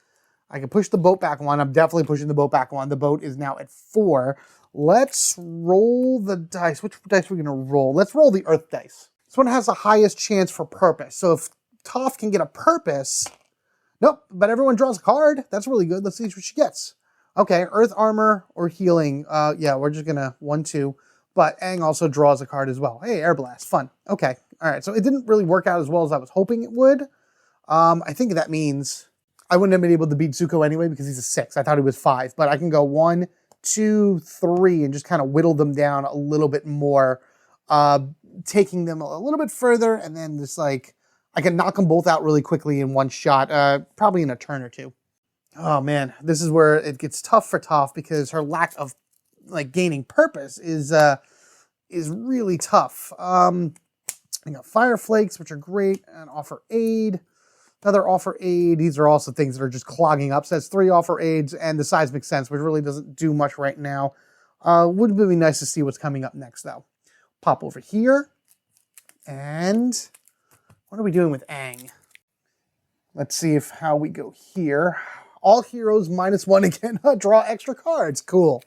I can push the boat back 1. I'm definitely pushing the boat back 1. The boat is now at 4. Let's roll the dice. Which dice are we going to roll? Let's roll the Earth dice. This one has the highest chance for purpose. So if Toph can get a purpose... Nope, but everyone draws a card. That's really good. Let's see what she gets. Okay, Earth Armor or Healing. Yeah, we're just going to 1, 2. But Aang also draws a card as well. Hey, Air Blast. Fun. Okay. All right. So it didn't really work out as well as I was hoping it would. I think that means I wouldn't have been able to beat Zuko anyway because he's a 6. I thought he was 5. But I can go 1, 2, 3 and just kind of whittle them down a little bit more. Taking them a little bit further and then just like, I can knock them both out really quickly in one shot. Probably in a turn or 2. Oh man, this is where it gets tough for Toph because her lack of like gaining purpose is really tough. I got Fire Flakes, which are great, and Offer Aid. Another Offer Aid. These are also things that are just clogging up. So that's 3 Offer Aids and the Seismic Sense, which really doesn't do much right now. Would be nice to see what's coming up next, though. Pop over here. And what are we doing with Aang? Let's see how we go here. All heroes -1 again. Draw extra cards. Cool.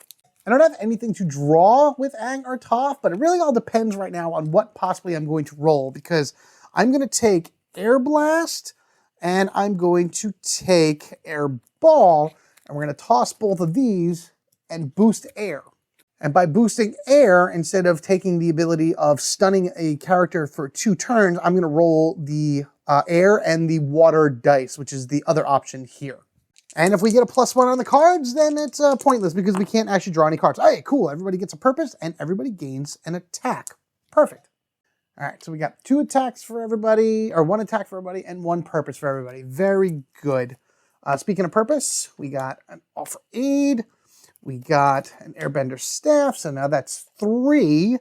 I don't have anything to draw with Aang or Toph, but it really all depends right now on what possibly I'm going to roll because I'm going to take Air Blast and I'm going to take Air Ball and we're going to toss both of these and boost air. And by boosting air, instead of taking the ability of stunning a character for 2 turns, I'm going to roll the air and the water dice, which is the other option here. And if we get a +1 on the cards, then it's pointless because we can't actually draw any cards. All right, cool. Everybody gets a purpose and everybody gains an attack. Perfect. All right, so we got 2 attacks for everybody, or 1 attack for everybody and 1 purpose for everybody. Very good. Speaking of purpose, we got an Offer Aid. We got an Airbender Staff, so now that's 3.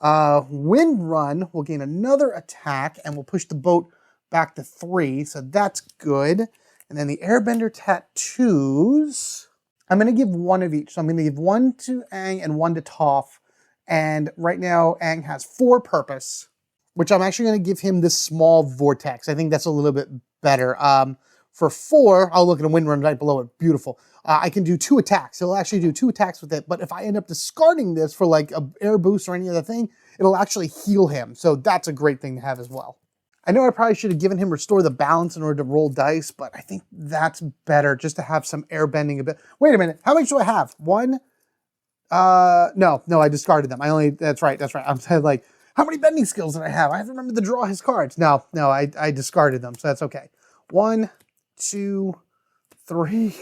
Wind Run will gain another attack and we'll push the boat back to 3, so that's good. And then the Airbender Tattoos, I'm going to give 1 of each. So I'm going to give 1 to Aang and 1 to Toph. And right now, Aang has 4 purpose, which I'm actually going to give him this small vortex. I think that's a little bit better. For 4, I'll look at a wind run right below it. Beautiful. I can do 2 attacks. It'll actually do 2 attacks with it. But if I end up discarding this for like a air boost or any other thing, it'll actually heal him. So that's a great thing to have as well. I know I probably should have given him Restore the Balance in order to roll dice, but I think that's better just to have some airbending a bit. Wait a minute. How many do I have? 1? No, I discarded them. That's right. I'm saying like, how many bending skills did I have? I have to remember to draw his cards. No, I discarded them, so that's okay. 1, 2, 3,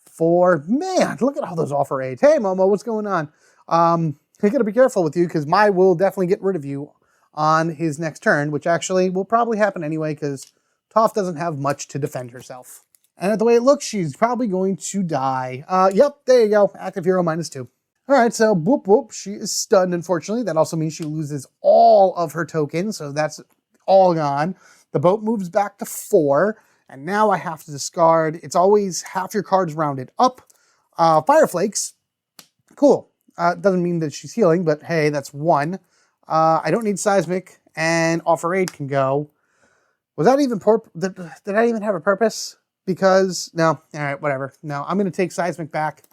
4. Man, look at all those Offer Aids. Hey, Momo, what's going on? I gotta be careful with you because Mai will definitely get rid of you on his next turn, which actually will probably happen anyway because Toph doesn't have much to defend herself. And the way it looks, she's probably going to die. Yep, there you go. Active hero -2. All right, so boop, boop. She is stunned, unfortunately. That also means she loses all of her tokens, so that's all gone. The boat moves back to 4, and now I have to discard. It's always half your cards rounded up. Fireflakes, cool. Doesn't mean that she's healing, but hey, that's 1. I don't need Seismic, and Offer Aid can go. Was that even did I even have a purpose? Because, no, all right, whatever. No, I'm going to take Seismic back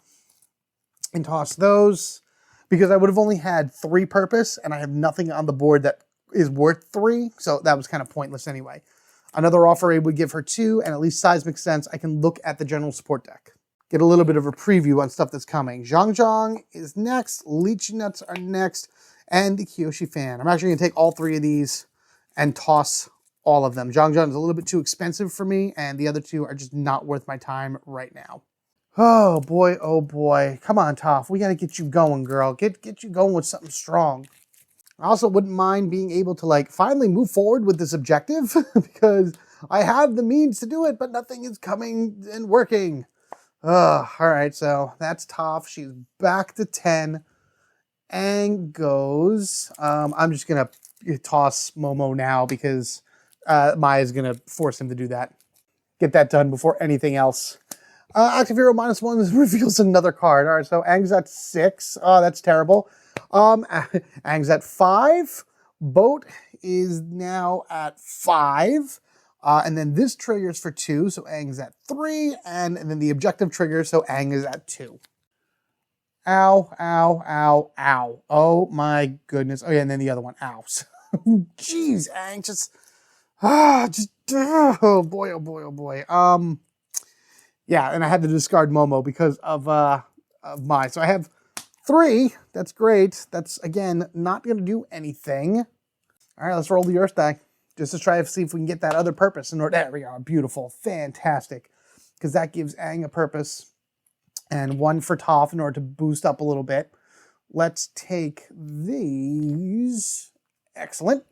and toss those, because I would have only had 3 purpose, and I have nothing on the board that is worth 3, so that was kind of pointless anyway. Another Offer Aid would give her 2, and at least Seismic Sense, I can look at the general support deck. Get a little bit of a preview on stuff that's coming. Zhang Zhang is next, Lychee Nuts are next, and the Kyoshi Fan. I'm actually going to take all 3 of these and toss all of them. Zhang Zhang is a little bit too expensive for me, and the other 2 are just not worth my time right now. Oh boy, oh boy. Come on, Toph. We got to get you going, girl. Get you going with something strong. I also wouldn't mind being able to, like, finally move forward with this objective because I have the means to do it, but nothing is coming and working. All right, so that's Toph. She's back to 10. Aang goes. I'm just going to toss Momo now because Maya's going to force him to do that. Get that done before anything else. Active Hero -1 reveals another card. All right, so Aang's at 6. Oh, that's terrible. Aang's at 5. Boat is now at 5. And then this triggers for 2, so Aang's at 3. And then the objective triggers, so Aang is at 2. Ow, ow, ow, ow. Oh my goodness. Oh yeah, and then the other one. Ow. Jeez, Aang, oh boy, oh boy, oh boy. Yeah, and I had to discard Momo because of my. So I have 3. That's great. That's, again, not going to do anything. All right, let's roll the Earth die. Just to try to see if we can get that other purpose in order. There we are. Beautiful. Fantastic. Because that gives Aang a purpose. And 1 for Toph in order to boost up a little bit. Let's take these. Excellent.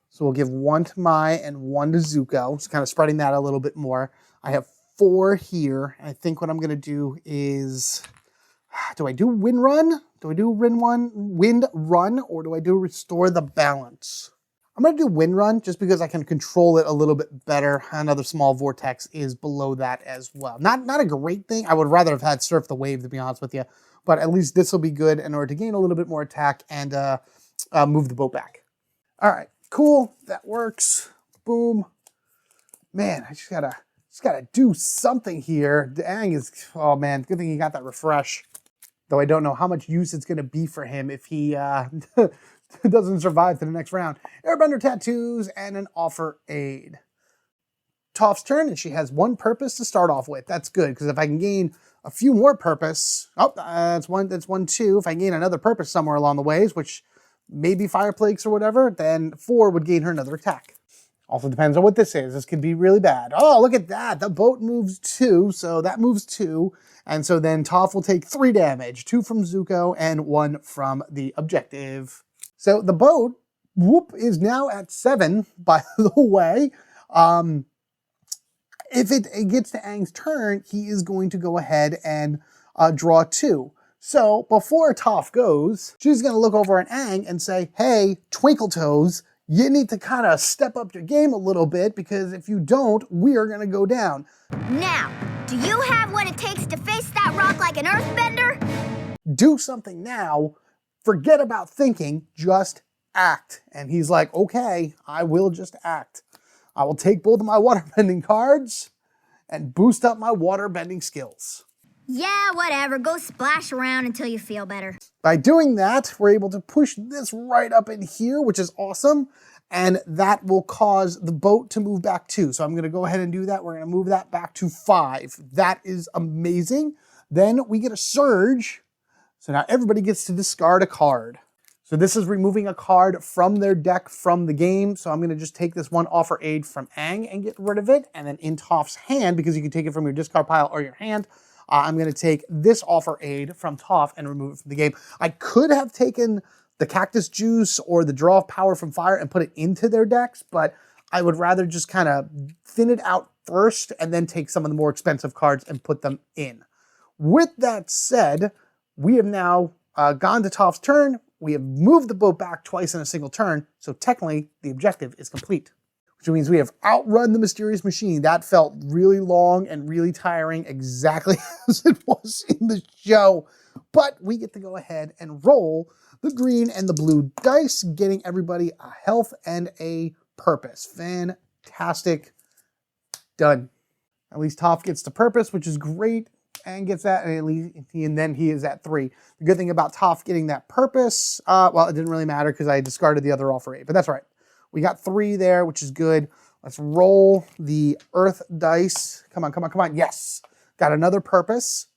So we'll give 1 to Mai and 1 to Zuko. Just kind of spreading that a little bit more. I have 4 here. I think what I'm going to do is... Do I do Wind Run? Do I do Wind Run? Or do I do Restore the Balance? I'm going to do Wind Run just because I can control it a little bit better. Another small vortex is below that as well. Not a great thing. I would rather have had Surf the Wave, to be honest with you. But at least this will be good in order to gain a little bit more attack and move the boat back. All right, cool. That works. Boom. Man, I just gotta do something here. Aang is, oh man, good thing he got that refresh. Though I don't know how much use it's going to be for him if he doesn't survive to the next round. Airbender Tattoos and an Offer Aid. Toph's turn, and she has 1 purpose to start off with. That's good, because if I can gain a few more purpose, that's one, 2. If I gain another purpose somewhere along the ways, which maybe Fire Plagues or whatever, then 4 would gain her another attack. Also depends on what this is. This could be really bad. Oh, look at that. The boat moves 2, so that moves 2. And so then Toph will take 3 damage, 2 from Zuko and 1 from the objective. So the boat, whoop, is now at 7, by the way. If it gets to Aang's turn, he is going to go ahead and draw 2. So before Toph goes, she's going to look over at Aang and say, hey, Twinkle Toes, you need to kind of step up your game a little bit, because if you don't, we are going to go down. Now, do you have what it takes to face that rock like an earthbender? Do something now. Forget about thinking. Just act. And he's like, okay, I will just act. I will take both of my waterbending cards and boost up my waterbending skills. Yeah, whatever. Go splash around until you feel better. By doing that, we're able to push this right up in here, which is awesome. And that will cause the boat to move back 2. So I'm going to go ahead and do that. We're going to move that back to 5. That is amazing. Then we get a surge. So now everybody gets to discard a card. So this is removing a card from their deck from the game. So I'm going to just take this 1 Offer Aid from Aang and get rid of it. And then in Toph's hand, because you can take it from your discard pile or your hand, I'm going to take this Offer Aid from Toph and remove it from the game. I could have taken the Cactus Juice or the Draw of Power from Fire and put it into their decks, but I would rather just kind of thin it out first and then take some of the more expensive cards and put them in. With that said, we have now gone to Toph's turn. We have moved the boat back twice in a single turn, so technically the objective is complete. which means we have outrun the mysterious machine. That felt really long and really tiring, exactly as it was in the show. But we get to go ahead and roll the green and the blue dice, getting everybody a health and a purpose. Fantastic. Done. At least Toph gets the purpose, which is great, and gets that, and then he is at 3. The good thing about Toph getting that purpose, well, it didn't really matter because I discarded the other all for 8, but that's all right. We got 3 there, which is good. Let's roll the earth dice. Come on, come on, come on. Yes. Got another purpose.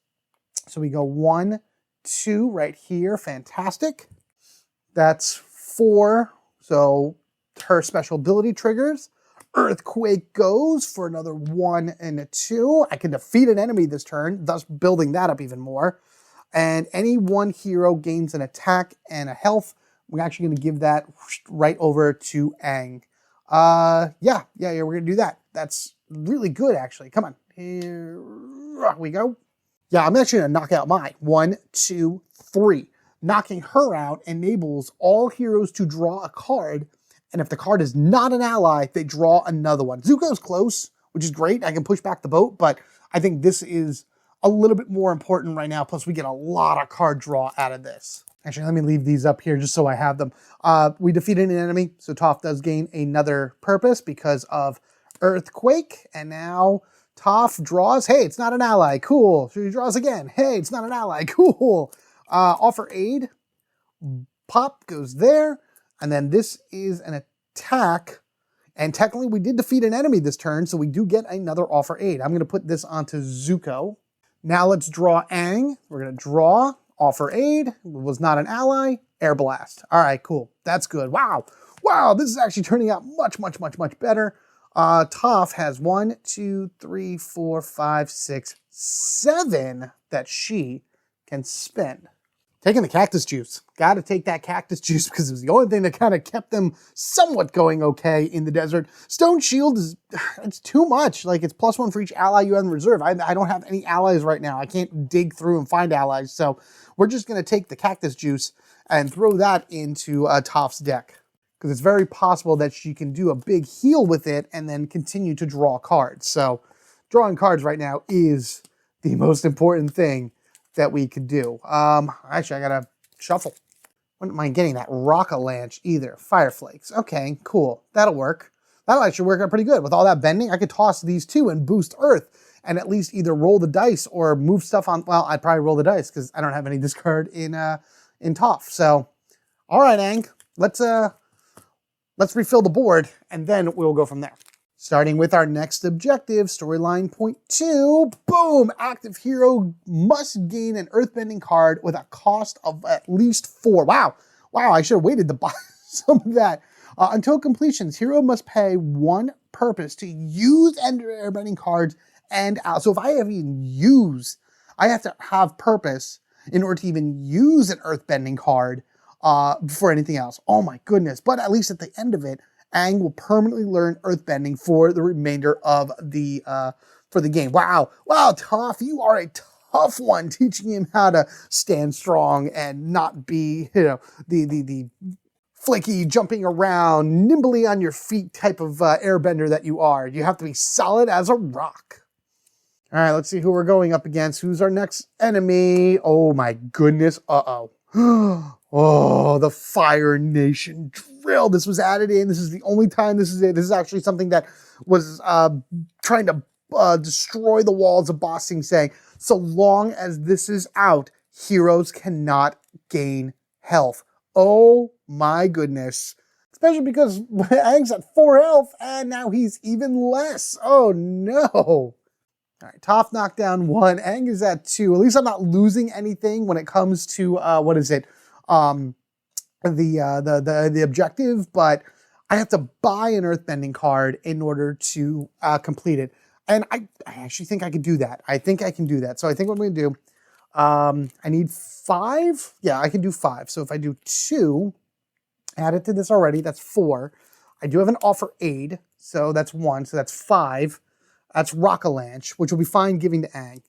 So we go 1, 2 right here. Fantastic. That's 4. So her special ability triggers. Earthquake goes for another 1 and a 2. I can defeat an enemy this turn, thus building that up even more. And any one hero gains an attack and a health. We're actually going to give that right over to Aang. Yeah, we're going to do that. That's really good, actually. Come on. Here we go. Yeah, I'm actually going to knock out mine. 1, 2, 3. Knocking her out enables all heroes to draw a card, and if the card is not an ally, they draw another one. Zuko's close, which is great. I can push back the boat, but I think this is a little bit more important right now. Plus, we get a lot of card draw out of this. Actually, let me leave these up here just so I have them. We defeated an enemy, so Toph does gain another purpose because of Earthquake. And now Toph draws. Hey, it's not an ally. Cool. She draws again. Hey, it's not an ally. Cool. Offer aid. Pop goes there. And then this is an attack. And technically, we did defeat an enemy this turn, so we do get another offer aid. I'm going to put this onto Zuko. Now let's draw Aang. We're going to draw. Offer aid, was not an ally, air blast. All right, cool. That's good. Wow. Wow, this is actually turning out much, much, much, much better. Toph has 1, 2, 3, 4, 5, 6, 7 that she can spend. Taking the cactus juice. Got to take that cactus juice because it was the only thing that kind of kept them somewhat going okay in the desert. Stone Shield is, it's too much. Like, it's +1 for each ally you have in reserve. I don't have any allies right now. I can't dig through and find allies. So we're just going to take the cactus juice and throw that into Toph's deck. Because it's very possible that she can do a big heal with it and then continue to draw cards. So drawing cards right now is the most important thing that we could do. Actually, I gotta shuffle. Wouldn't mind getting that rocket launch either. Fire flakes. Okay, cool. That'll work. That'll actually work out pretty good. With all that bending, I could toss these 2 and boost Earth and at least either roll the dice or move stuff on. Well, I'd probably roll the dice because I don't have any discard in Toph. So, all right, Aang, let's refill the board and then we'll go from there. Starting with our next objective, storyline point 2, boom! Active hero must gain an earthbending card with a cost of at least 4. Wow, I should have waited to buy some of that. Until completion, hero must pay 1 purpose to use airbending cards and out. So if I have to have purpose in order to even use an earthbending card for anything else. Oh my goodness, but at least at the end of it, Aang will permanently learn earthbending for the remainder of the game. Wow, Toph, you are a tough one, teaching him how to stand strong and not be, the flaky, jumping around, nimbly on your feet type of airbender that you are. You have to be solid as a rock. All right, let's see who we're going up against. Who's our next enemy? Oh my goodness, uh-oh. Oh, the Fire Nation drill. This was added in. This is the only time this is it. This is actually something that was trying to destroy the walls of Ba Sing Se. So long as this is out, heroes cannot gain health. Oh my goodness. Especially because Aang's at 4 health and now he's even less. Oh no. All right, Toph knocked down 1. Aang is at 2. At least I'm not losing anything when it comes to, the objective, but I have to buy an earthbending card in order to complete it. And I actually think I could do that. I think I can do that. So I think what I'm going to do, I need 5. Yeah, I can do 5. So if I do 2, added to this already, that's 4. I do have an offer aid, so that's 1. So that's 5. That's Rocket Launch, which will be fine giving to Aang.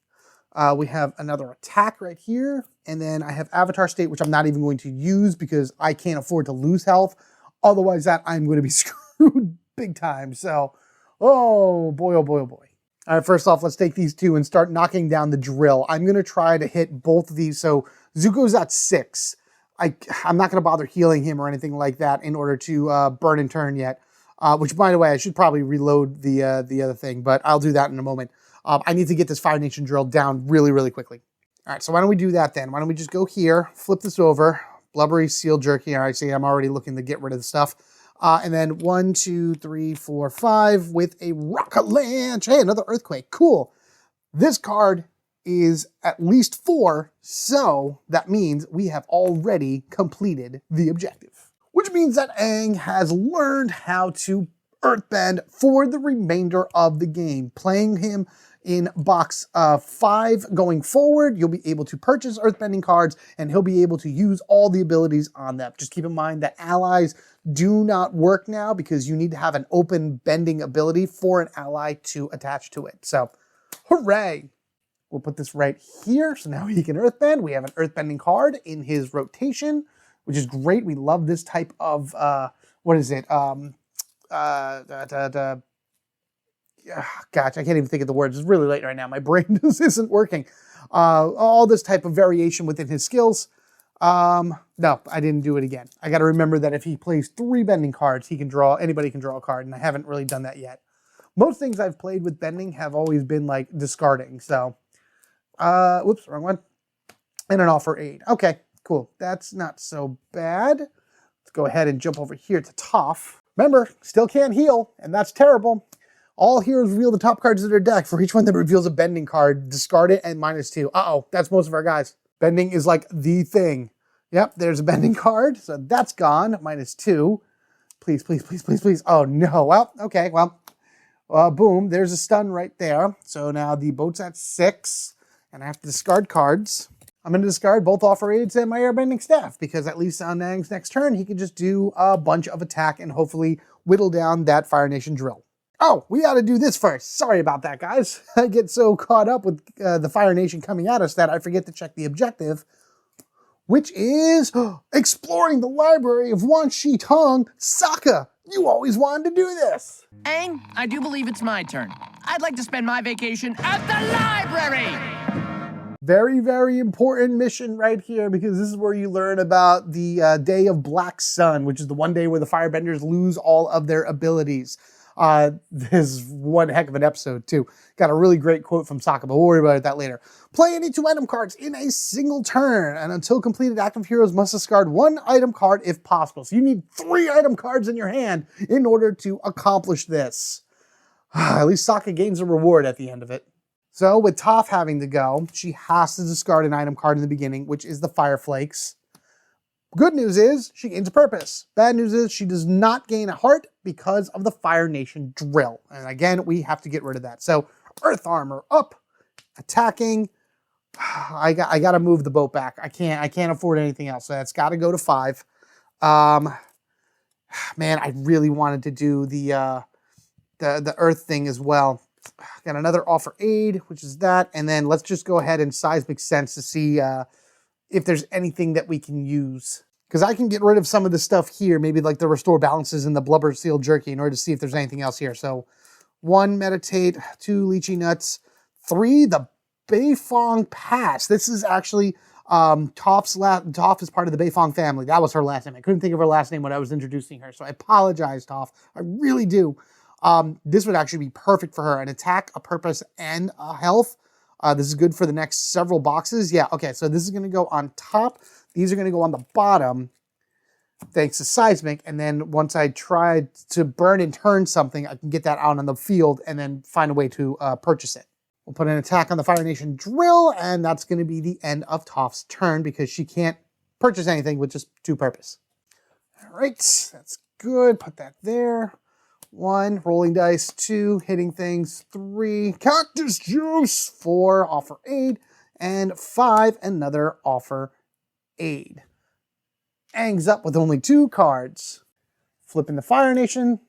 We have another attack right here. And then I have Avatar State, which I'm not even going to use because I can't afford to lose health. Otherwise, I'm going to be screwed big time. So, oh boy, oh boy, oh boy. All right, first off, let's take these two and start knocking down the drill. I'm going to try to hit both of these. So Zuko's at 6. I'm not going to bother healing him or anything like that in order to burn and turn yet. Which, by the way, I should probably reload the other thing, but I'll do that in a moment. I need to get this Fire Nation drill down really, really quickly. All right, so why don't we do that then? Why don't we just go here, flip this over, blubbery seal jerky. All right, see, I'm already looking to get rid of the stuff. And then 1, 2, 3, 4, 5 with a rocket launch. Hey, another earthquake. Cool. This card is at least 4, so that means we have already completed the objective. Which means that Aang has learned how to earthbend for the remainder of the game. Playing him in box 5 going forward, you'll be able to purchase earthbending cards and he'll be able to use all the abilities on them. Just keep in mind that allies do not work now because you need to have an open bending ability for an ally to attach to it. So, hooray! We'll put this right here, so now he can earthbend. We have an earthbending card in his rotation, which is great. We love this type of, what is it? Gosh, I can't even think of the words. It's really late right now. My brain just isn't working. All this type of variation within his skills. No, I didn't do it again. I got to remember that if he plays 3 bending cards, anybody can draw a card, and I haven't really done that yet. Most things I've played with bending have always been like discarding. So, whoops, wrong one. And an offer aid. Okay, cool. That's not so bad. Let's go ahead and jump over here to Toph. Remember, still can't heal, and that's terrible. All heroes reveal the top cards of their deck. For each one that reveals a bending card, discard it and -2. Uh-oh, that's most of our guys. Bending is like the thing. Yep, there's a bending card, so that's gone. -2. Please, please, please, please, please. Oh, no. Well, okay, well, boom, there's a stun right there. So now the boat's at 6, and I have to discard cards. I'm going to discard both offer aids and my airbending staff, because at least on Aang's next turn, he can just do a bunch of attack and hopefully whittle down that Fire Nation drill. Oh, we ought to do this first. Sorry about that, guys. I get so caught up with the Fire Nation coming at us that I forget to check the objective, which is exploring the library of Wan Shi Tong. Sokka, you always wanted to do this. Aang, I do believe it's my turn. I'd like to spend my vacation at the library! Very, very important mission right here, because this is where you learn about the Day of Black Sun, which is the one day where the Firebenders lose all of their abilities. This is one heck of an episode too. Got a really great quote from Sokka, but we'll worry about that later. Play any 2 item cards in a single turn, and until completed, active heroes must discard 1 item card if possible. So you need 3 item cards in your hand in order to accomplish this. At least Sokka gains a reward at the end of it. So with Toph having to go, she has to discard an item card in the beginning, which is the Fire Flakes. Good news is she gains a purpose. Bad news is she does not gain a heart because of the Fire Nation drill. And again, we have to get rid of that. So Earth Armor up, attacking. I got to move the boat back. I can't afford anything else. So that's got to go to 5. Man, I really wanted to do the Earth thing as well. Got another offer aid, which is that. And then let's just go ahead and seismic sense to see if there's anything that we can use. Because I can get rid of some of the stuff here, maybe like the restore balances and the blubber seal jerky, in order to see if there's anything else here. So 1, meditate, 2, lychee nuts, 3, the Beifong Pass. This is actually Toph is part of the Beifong family. That was her last name. I couldn't think of her last name when I was introducing her, so I apologize, Toph. I really do. This would actually be perfect for her. An attack, a purpose, and a health. This is good for the next several boxes. Yeah, okay, so this is going to go on top. These are going to go on the bottom, thanks to Seismic. And then once I try to burn and turn something, I can get that out on the field and then find a way to purchase it. We'll put an attack on the Fire Nation drill, and that's going to be the end of Toph's turn because she can't purchase anything with just 2 purpose. All right, that's good. Put that there. 1, rolling dice, 2, hitting things, 3, cactus juice, 4, offer aid, and 5, another offer aid. Aang's up with only 2 cards. Flipping the Fire Nation.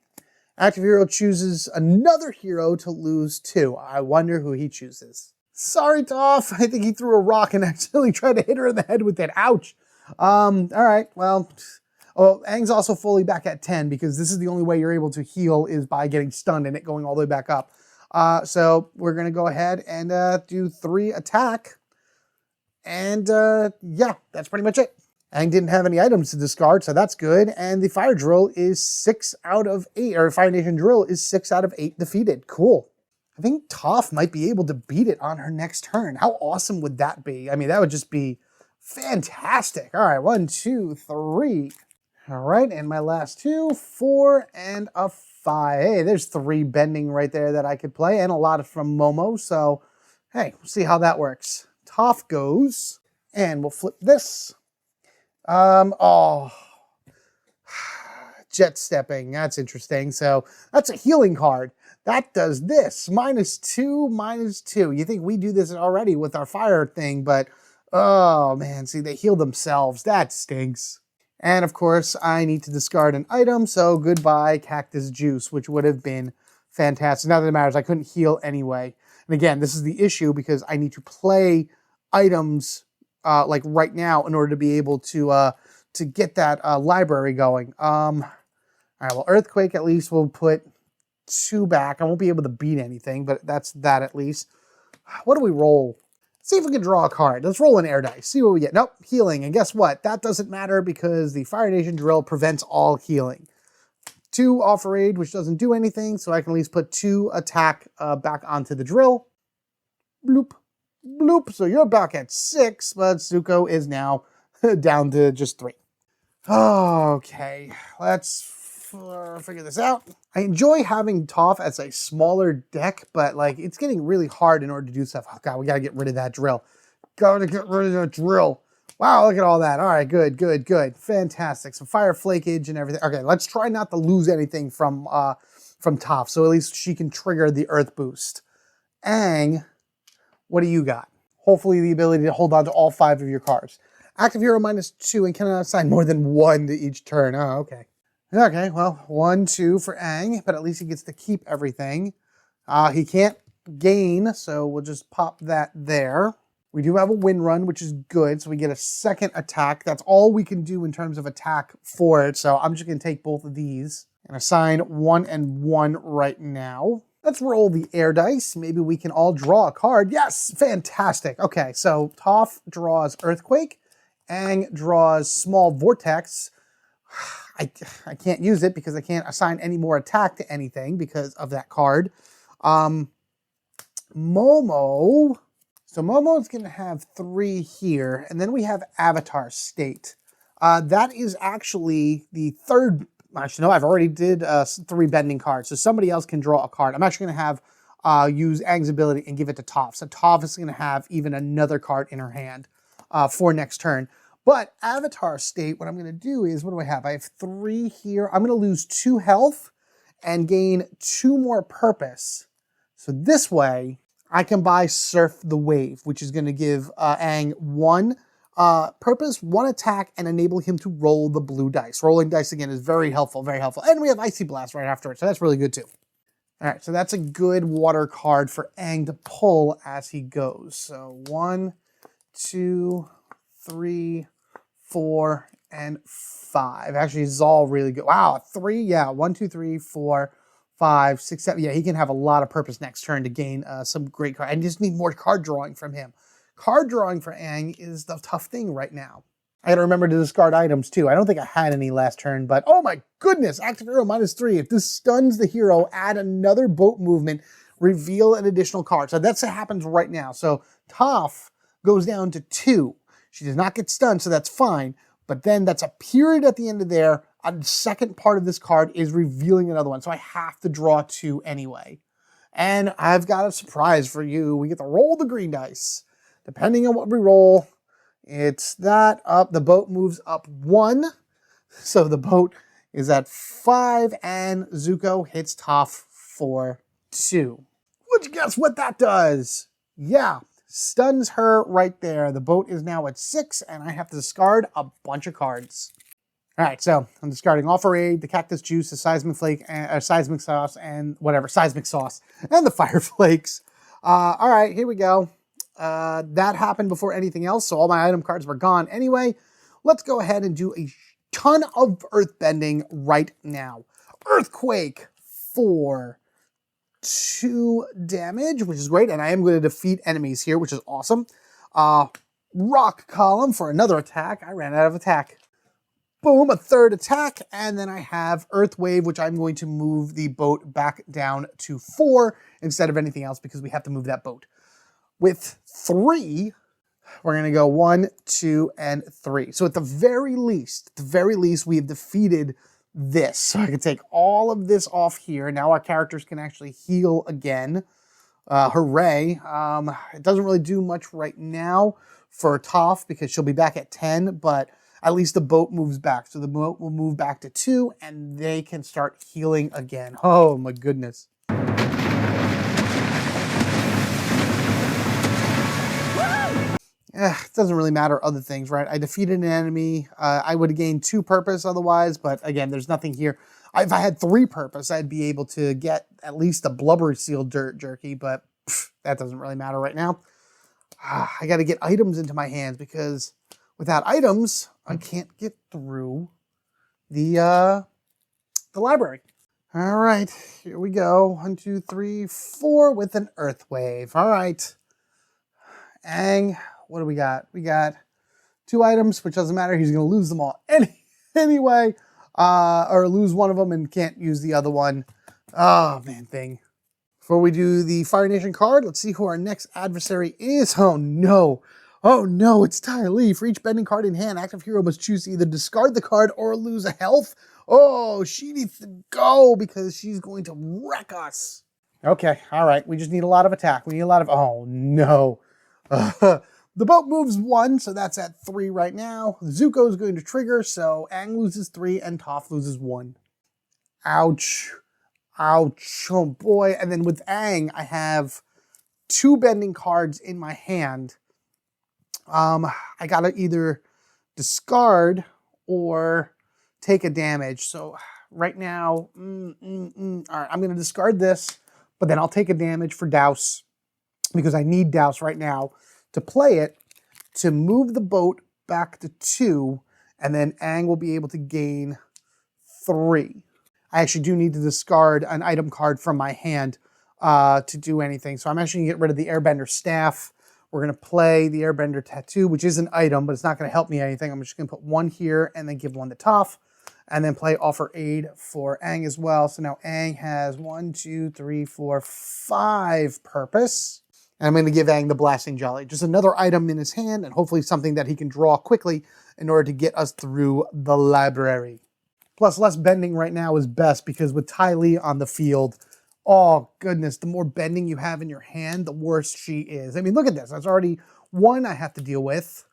Active hero chooses another hero to lose 2. I wonder who he chooses. Sorry, Toph. I think he threw a rock and accidentally tried to hit her in the head with it. Ouch. All right, well, Oh, Aang's also fully back at 10 because this is the only way you're able to heal is by getting stunned and it going all the way back up. So we're going to go ahead and do 3 attack. And yeah, that's pretty much it. Aang didn't have any items to discard, so that's good. And the Fire Drill is 6 out of 8, or Fire Nation Drill is 6 out of 8 defeated. Cool. I think Toph might be able to beat it on her next turn. How awesome would that be? I mean, that would just be fantastic. All right, 1, 2, 3. All right, and my last 2, 4, and a 5. Hey, there's 3 bending right there that I could play, and a lot from Momo. So, hey, we'll see how that works. Toph goes, and we'll flip this. Oh, jet stepping. That's interesting. So that's a healing card. That does this. -2, -2. You think we do this already with our fire thing, but oh man, see, they heal themselves. That stinks. And of course, I need to discard an item. So goodbye, Cactus Juice, which would have been fantastic. Not that it matters. I couldn't heal anyway. And again, this is the issue because I need to play items like right now in order to be able to get that library going. All right, well, Earthquake at least will put 2 back. I won't be able to beat anything, but that's that at least. What do we roll? Let's see if we can draw a card. Let's roll an air dice. See what we get. Nope, healing. And guess what? That doesn't matter because the Fire Nation Drill prevents all healing. 2 Offer Aid, which doesn't do anything, so I can at least put 2 attack back onto the drill. Bloop. Bloop. So you're back at 6, but Zuko is now down to just 3. Okay, let's figure this out. I enjoy having Toph as a smaller deck, but like it's getting really hard in order to do stuff. Oh god, we gotta get rid of that drill. Gotta get rid of that drill. Wow, look at all that. All right, good, good, good. Fantastic. Some fire flakage and everything. Okay, let's try not to lose anything from Toph, so at least she can trigger the Earth Boost. Aang, what do you got? Hopefully the ability to hold on to all 5 of your cards. Active hero -2 and cannot assign more than 1 to each turn. Oh, okay. Okay, well, 1, 2 for Aang, but at least he gets to keep everything. He can't gain, so we'll just pop that there. We do have a win run, which is good, so we get a second attack. That's all we can do in terms of attack for it, so I'm just going to take both of these and assign 1 and 1 right now. Let's roll the air dice. Maybe we can all draw a card. Yes, fantastic. Okay, so Toph draws Earthquake. Aang draws Small Vortex. I can't use it because I can't assign any more attack to anything because of that card. Momo. So Momo's going to have 3 here. And then we have Avatar State. That is actually the third. Actually, no, I've already did 3 bending cards. So somebody else can draw a card. I'm actually going to have use Aang's ability and give it to Toph. So Toph is going to have even another card in her hand for next turn. But Avatar State, what I'm going to do is, what do I have? I have 3 here. I'm going to lose 2 health and gain 2 more purpose. So this way, I can buy Surf the Wave, which is going to give Aang 1 purpose, 1 attack, and enable him to roll the blue dice. Rolling dice, again, is very helpful, very helpful. And we have Icy Blast right after it, so that's really good, too. All right, so that's a good water card for Aang to pull as he goes. So 1, 2, 3, 4, and 5. Actually, this is all really good. Wow, 3, yeah, 1, 2, 3, 4, 5, 6, 7. Yeah, he can have a lot of purpose next turn to gain some great cards. I just need more card drawing from him. Card drawing for Aang is the tough thing right now. I gotta remember to discard items too. I don't think I had any last turn, but oh my goodness, active hero -3. If this stuns the hero, add another boat movement, reveal an additional card. So that's what happens right now. So Toph goes down to 2. She does not get stunned, so that's fine. But then that's a period at the end of there. The second part of this card is revealing another one. So I have to draw 2 anyway. And I've got a surprise for you. We get to roll the green dice. Depending on what we roll, it's that up. The boat moves up 1. So the boat is at 5. And Zuko hits Toph for 2. Would you guess what that does? Yeah. Stuns her right there. The boat is now at 6, and I have to discard a bunch of cards. All right, so I'm discarding Offer Aid, the Cactus Juice, the Seismic Flake, Seismic Sauce, and whatever, Seismic Sauce, and the Fire Flakes. All right, here we go. That happened before anything else, so all my item cards were gone anyway. Let's go ahead and do a ton of earth bending right now. Earthquake for 2 damage, which is great, and I am going to defeat enemies here, which is awesome. Rock column for another attack. I ran out of attack. Boom, a 3rd attack, and then I have Earth Wave, which I'm going to move the boat back down to 4 instead of anything else because we have to move that boat. With 3, we're going to go 1, 2, and 3. So at the very least, we have defeated this. So I can take all of this off here. Now our characters can actually heal again. Hooray. It doesn't really do much right now for Toph because she'll be back at 10, but at least the boat moves back. So the boat will move back to 2 and they can start healing again. Oh my goodness. It doesn't really matter other things, right? I defeated an enemy. I would have gained 2 purpose otherwise, but again, there's nothing here. If I had 3 purpose, I'd be able to get at least a blubbery seal jerky, but that doesn't really matter right now. I got to get items into my hands because without items, I can't get through the library. All right, here we go. 1, 2, 3, 4 with an earth wave. All right. Aang, what do we got? We got 2 items, which doesn't matter. He's going to lose them all anyway, or lose one of them and can't use the other one. Oh, man, thing. Before we do the Fire Nation card, let's see who our next adversary is. Oh, no. Oh, no, it's Ty Lee. For each bending card in hand, active hero must choose to either discard the card or lose a health. Oh, she needs to go because she's going to wreck us. Okay, all right. We just need a lot of attack. We need a lot of... Oh, no. The boat moves 1, so that's at 3 right now. Zuko is going to trigger, so Aang loses 3 and Toph loses 1. Ouch. Ouch. Oh, boy. And then with Aang, I have 2 bending cards in my hand. I got to either discard or take a damage. So right now, all right, I'm going to discard this, but then I'll take a damage for Douse because I need Douse right now to play it to move the boat back to 2, and then Aang will be able to gain 3. I actually do need to discard an item card from my hand to do anything. So I'm actually going to get rid of the Airbender Staff. We're going to play the Airbender Tattoo, which is an item, but it's not going to help me anything. I'm just going to put 1 here and then give 1 to Toph, and then play Offer Aid for Aang as well. So now Aang has 1, 2, 3, 4, 5 purpose. And I'm going to give Aang the Blasting Jolly. Just another item in his hand and hopefully something that he can draw quickly in order to get us through the library. Plus, less bending right now is best because with Ty Lee on the field, oh goodness, the more bending you have in your hand, the worse she is. I mean, look at this. That's already 1 I have to deal with.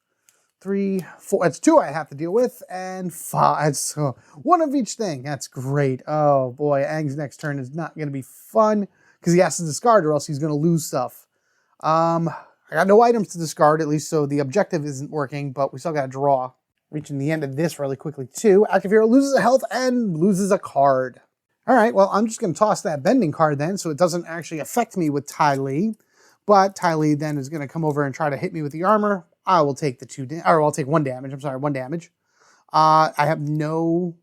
3, 4, that's 2 I have to deal with, and 5. It's 1 of each thing. That's great. Oh boy, Aang's next turn is not going to be fun because he has to discard or else he's going to lose stuff. I got no items to discard, at least, so the objective isn't working, but we still got to draw. Reaching the end of this really quickly, too. Active hero loses a health and loses a card. All right, well, I'm just going to toss that bending card then, so it doesn't actually affect me with Ty Lee. But Ty Lee then is going to come over and try to hit me with the armor. I will take the I'll take 1 damage. I'm sorry, 1 damage. I have no,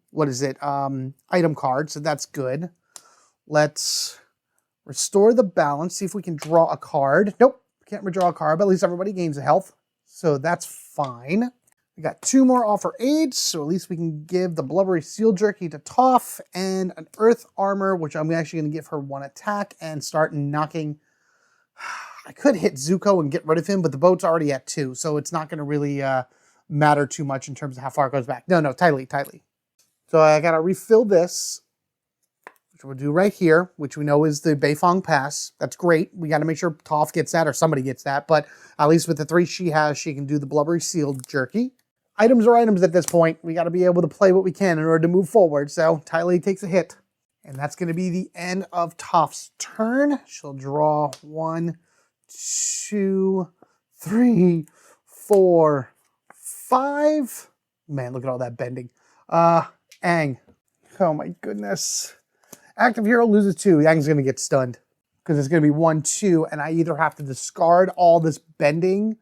item card, so that's good. Let's restore the balance, see if we can draw a card. Nope, can't redraw a card, but at least everybody gains a health. So that's fine. We got 2 more Offer Aids, so at least we can give the Blubbery Seal Jerky to Toph and an Earth Armor, which I'm actually going to give her 1 attack and start knocking. I could hit Zuko and get rid of him, but the boat's already at 2, so it's not going to really matter too much in terms of how far it goes back. No, Ty Lee. So I got to refill this, which we'll do right here, which we know is the Beifong Pass. That's great. We got to make sure Toph gets that or somebody gets that, but at least with the 3 she has, she can do the Blubbery Seal Jerky. Items are items at this point. We got to be able to play what we can in order to move forward, so Ty Lee takes a hit. And that's going to be the end of Toph's turn. She'll draw 1, 2, 3, 4, 5. Man, look at all that bending. Aang. Oh my goodness. Active hero loses 2. Aang's going to get stunned because it's going to be 1, 2, and I either have to discard all this bending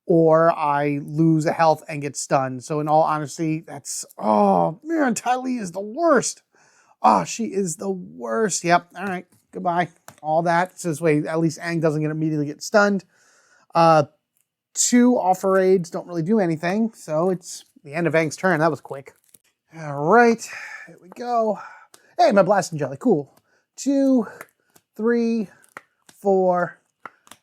or I lose a health and get stunned. So in all honesty, that's, oh man, Ty Lee is the worst. Oh, she is the worst. Yep. All right. Goodbye. All that. So this way, at least Aang doesn't immediately get stunned. 2 offer aids don't really do anything. So it's the end of Aang's turn. That was quick. All right. Here we go. Hey, my blasting jelly. Cool. 2, 3, 4,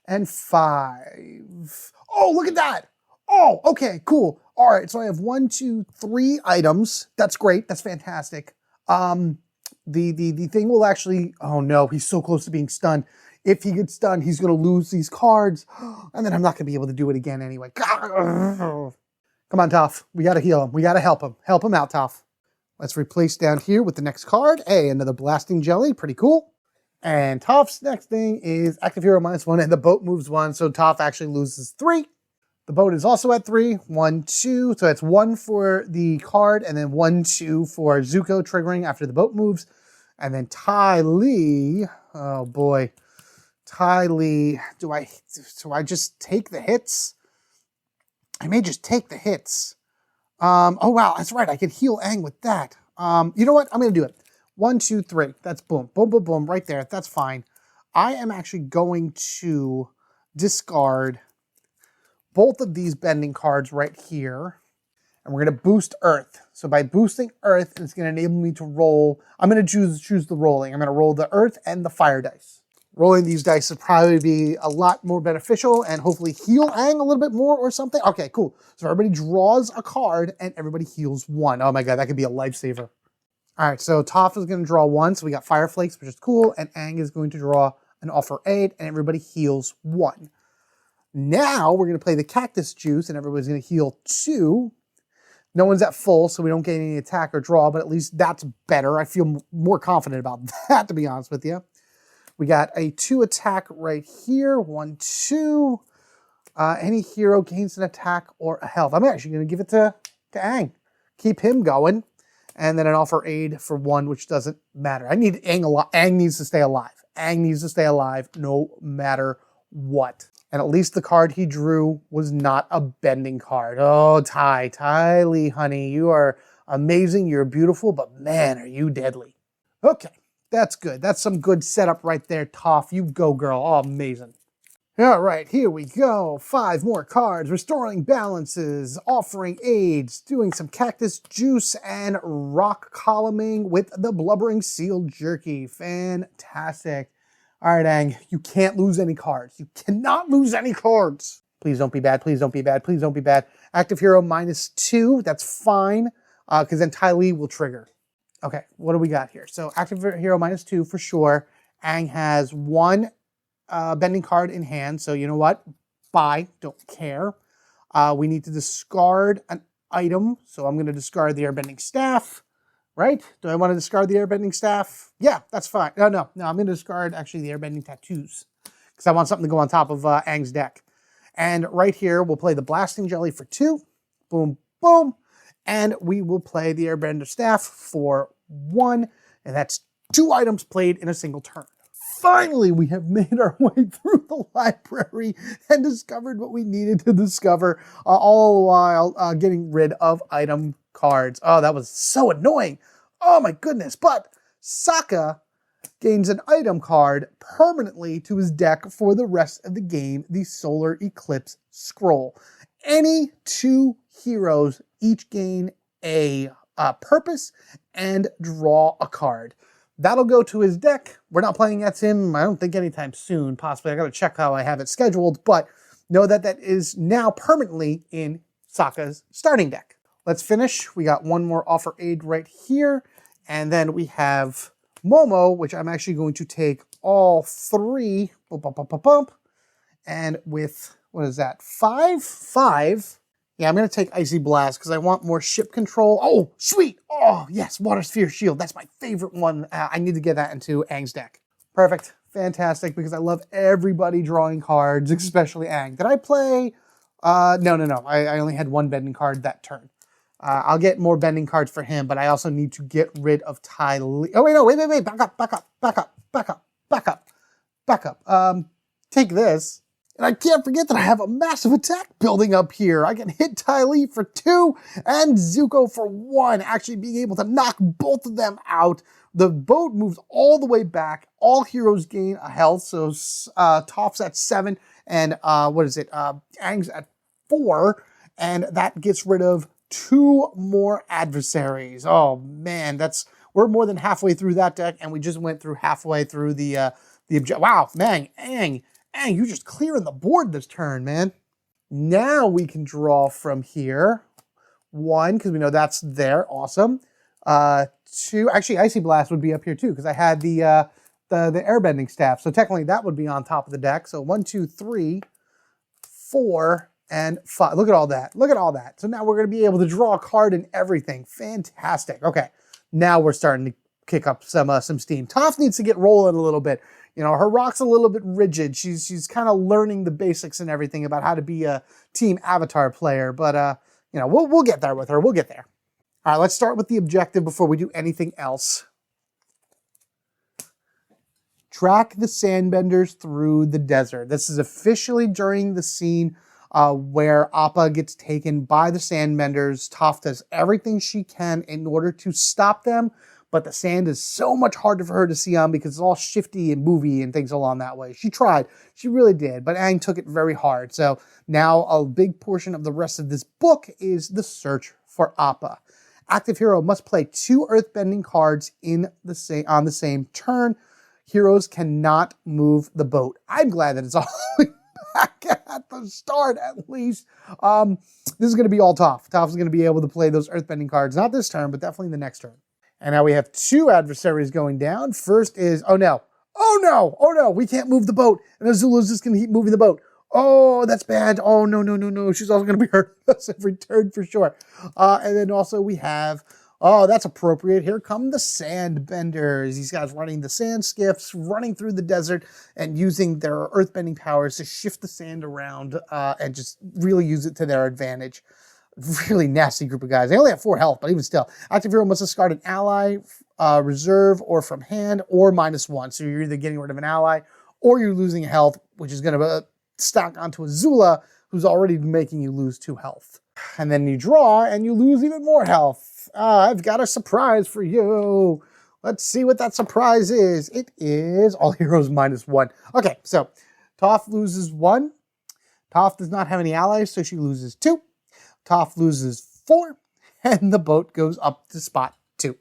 and 5. Oh, look at that. Oh, okay, cool. All right, so I have 1, 2, 3 items. That's great. That's fantastic. The thing will actually, oh no, he's so close to being stunned. If he gets stunned, he's going to lose these cards, and then I'm not going to be able to do it again anyway. Come on, Toph. We got to heal him. We got to help him. Help him out, Toph. Let's replace down here with the next card. Hey, another blasting jelly. Pretty cool. And Toph's next thing is active hero -1, and the boat moves 1, so Toph actually loses 3. The boat is also at 3. 1, 2, so that's 1 for the card, and then 1, 2 for Zuko triggering after the boat moves. And then Ty Lee, oh boy. Ty Lee, do I just take the hits? I may just take the hits. Oh wow, that's right, I can heal Aang with that. You know what, I'm gonna do it. 1, 2, 3. That's boom, boom, boom, boom, right there. That's fine. I am actually going to discard both of these bending cards right here. And we're going to boost Earth. So by boosting Earth, it's going to enable me to roll. I'm going to choose the rolling. I'm going to roll the Earth and the Fire dice. Rolling these dice would probably be a lot more beneficial and hopefully heal Aang a little bit more or something. Okay, cool. So everybody draws a card and everybody heals 1. Oh my god, that could be a lifesaver. All right, so Toph is going to draw 1, so we got Fire Flakes, which is cool, and Aang is going to draw an Offer Aid, and everybody heals 1. Now we're going to play the Cactus Juice, and everybody's going to heal 2. No one's at full, so we don't get any attack or draw, but at least that's better. I feel more confident about that, to be honest with you. We got a 2 attack right here. 1, 2. Any hero gains an attack or a health. I'm actually going to give it to Aang. Keep him going. And then an Offer Aid for 1, which doesn't matter. I need Aang alive. Aang needs to stay alive. Aang needs to stay alive no matter what. And at least the card he drew was not a bending card. Oh, Ty Lee, honey, you are amazing. You're beautiful, but man, are you deadly. Okay, that's good. That's some good setup right there, Toph. You go, girl. Oh, amazing. All right, here we go. 5 more cards. Restoring balances, offering aids, doing some cactus juice, and rock columning with the blubbering seal jerky. Fantastic. All right, Aang, you can't lose any cards. You cannot lose any cards. Please don't be bad. Please don't be bad. Please don't be bad. Active hero -2. That's fine, because then Ty Lee will trigger. Okay, what do we got here? So active hero -2 for sure. Aang has 1 bending card in hand, so you know what? Bye, don't care. We need to discard an item, so I'm going to discard the Airbending Staff, right? Do I want to discard the Airbending Staff? Yeah, that's fine. No, I'm going to discard actually the Airbending Tattoos, because I want something to go on top of Aang's deck. And right here, we'll play the Blasting Jelly for 2. Boom, boom. And we will play the Airbender Staff for 1, and that's 2 items played in a single turn. Finally, we have made our way through the library and discovered what we needed to discover, all the while getting rid of item cards. Oh, that was so annoying. Oh my goodness. But Sokka gains an item card permanently to his deck for the rest of the game, the Solar Eclipse Scroll. Any 2 heroes each gain a purpose and draw a card. That'll go to his deck. We're not playing against him, I don't think anytime soon, possibly. I gotta check how I have it scheduled, but know that that is now permanently in Sokka's starting deck. Let's finish. We got 1 more Offer Aid right here, and then we have Momo, which I'm actually going to take all 3, and with, what is that, 5? Yeah, I'm going to take Icy Blast because I want more ship control. Oh, sweet. Oh, yes, Water Sphere Shield. That's my favorite one. I need to get that into Aang's deck. Perfect. Fantastic, because I love everybody drawing cards, especially Aang. Did I play? No. I only had 1 bending card that turn. I'll get more bending cards for him, but I also need to get rid of Ty Lee. Oh, wait, no, wait. Back up. Take this. And I can't forget that I have a massive attack building up here. I can hit Ty Lee for 2 and Zuko for 1, actually being able to knock both of them out. The boat moves all the way back. All heroes gain a health. So Toph's at 7 and Aang's at 4. And that gets rid of 2 more adversaries. Oh man, we're more than halfway through that deck, and we just went through halfway through the object. Wow, man, Aang, you're just clearing the board this turn, man. Now we can draw from here. 1, because we know that's there. Awesome. 2, actually, Icy Blast would be up here too, because I had the airbending staff. So technically that would be on top of the deck. So 1, 2, 3, 4, and 5. Look at all that. Look at all that. So now we're going to be able to draw a card and everything. Fantastic. Okay. Now we're starting to kick up some steam. Toph needs to get rolling a little bit. You know, her rock's a little bit rigid. She's kind of learning the basics and everything about how to be a team Avatar player. But, you know, we'll get there with her. We'll get there. All right, let's start with the objective before we do anything else. Track the sandbenders through the desert. This is officially during the scene where Appa gets taken by the sandbenders. Toph does everything she can in order to stop them, but the sand is so much harder for her to see on because it's all shifty and movie and things along that way. She tried. She really did, but Aang took it very hard. So now a big portion of the rest of this book is the search for Appa. Active hero must play 2 earthbending cards on the same turn. Heroes cannot move the boat. I'm glad that it's all the way back at the start, at least. This is going to be all Toph. Toph is going to be able to play those earthbending cards, not this turn, but definitely the next turn. And now we have 2 adversaries going down. First is, oh no, we can't move the boat. And Azula's just going to keep moving the boat. Oh, that's bad. Oh, no. She's also going to be hurting us every turn for sure. And then also we have, oh, that's appropriate. Here come the sandbenders. These guys running the sand skiffs, running through the desert and using their earthbending powers to shift the sand around and just really use it to their advantage. Really nasty group of guys. They only have 4 health, but even still. Active hero must discard an ally, reserve, or from hand, or -1. So you're either getting rid of an ally, or you're losing health, which is going to stack onto Azula, who's already making you lose 2 health. And then you draw, and you lose even more health. I've got a surprise for you. Let's see what that surprise is. It is all heroes -1. Okay, so Toph loses 1. Toph does not have any allies, so she loses 2. Toph loses 4, and the boat goes up to spot 2.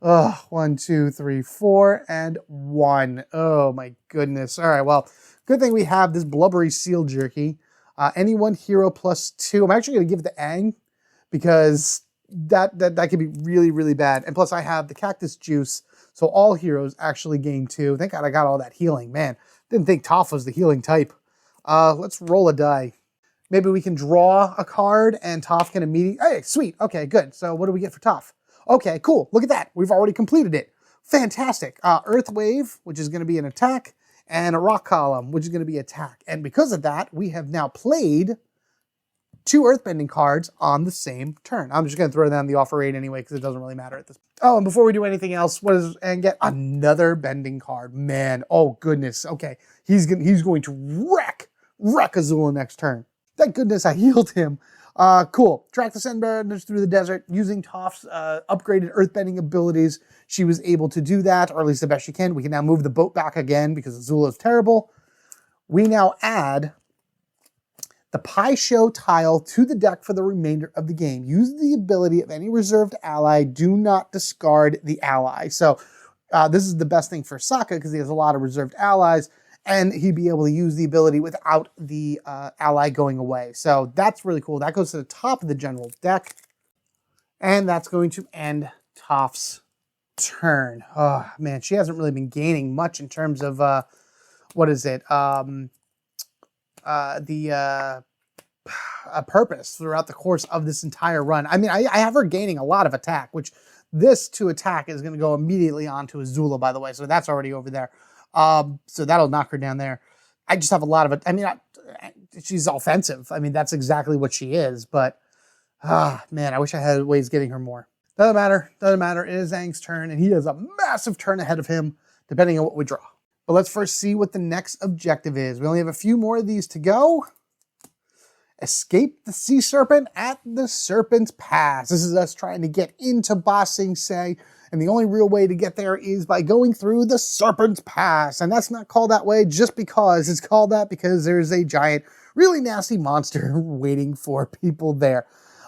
Oh, 1, 2, 3, 4, and 1. Oh my goodness. All right, well, good thing we have this blubbery seal jerky. Any one hero +2. I'm actually going to give it to Aang because that could be really, really bad. And plus I have the cactus juice, so all heroes actually gain 2. Thank God I got all that healing. Man, didn't think Toph was the healing type. Let's roll a die. Maybe we can draw a card and Toph can immediately... Hey, sweet. Okay, good. So what do we get for Toph? Okay, cool. Look at that. We've already completed it. Fantastic. Earth Wave, which is going to be an attack, and a Rock Column, which is going to be attack. And because of that, we have now played 2 earthbending cards on the same turn. I'm just going to throw them on the offer rate anyway because it doesn't really matter at this point. Oh, and before we do anything else, what is and get another bending card. Man, oh goodness. Okay, he's going to wreck Azula next turn. Thank goodness I healed him. Cool. Track the sandbenders through the desert using Toph's upgraded earthbending abilities. She was able to do that, or at least the best she can. We can now move the boat back again because Azula is terrible. We now add the Pie Show tile to the deck for the remainder of the game. Use the ability of any reserved ally. Do not discard the ally. So this is the best thing for Sokka because he has a lot of reserved allies. And he'd be able to use the ability without the ally going away. So that's really cool. That goes to the top of the general deck. And that's going to end Toph's turn. Oh, man, she hasn't really been gaining much in terms of, purpose throughout the course of this entire run. I mean, I have her gaining a lot of attack, which this to attack is going to go immediately onto Azula, by the way. So that's already over there. So that'll knock her down there. I just have a lot of it. I mean, she's offensive. I mean, that's exactly what she is. But, man, I wish I had ways getting her more. Doesn't matter. It is Aang's turn, and he has a massive turn ahead of him, depending on what we draw. But let's first see what the next objective is. We only have a few more of these to go. Escape the sea serpent at the Serpent's Pass. This is us trying to get into Ba Sing Se, and the only real way to get there is by going through the Serpent's Pass. And that's not called that way just because. It's called that because there's a giant, really nasty monster waiting for people there.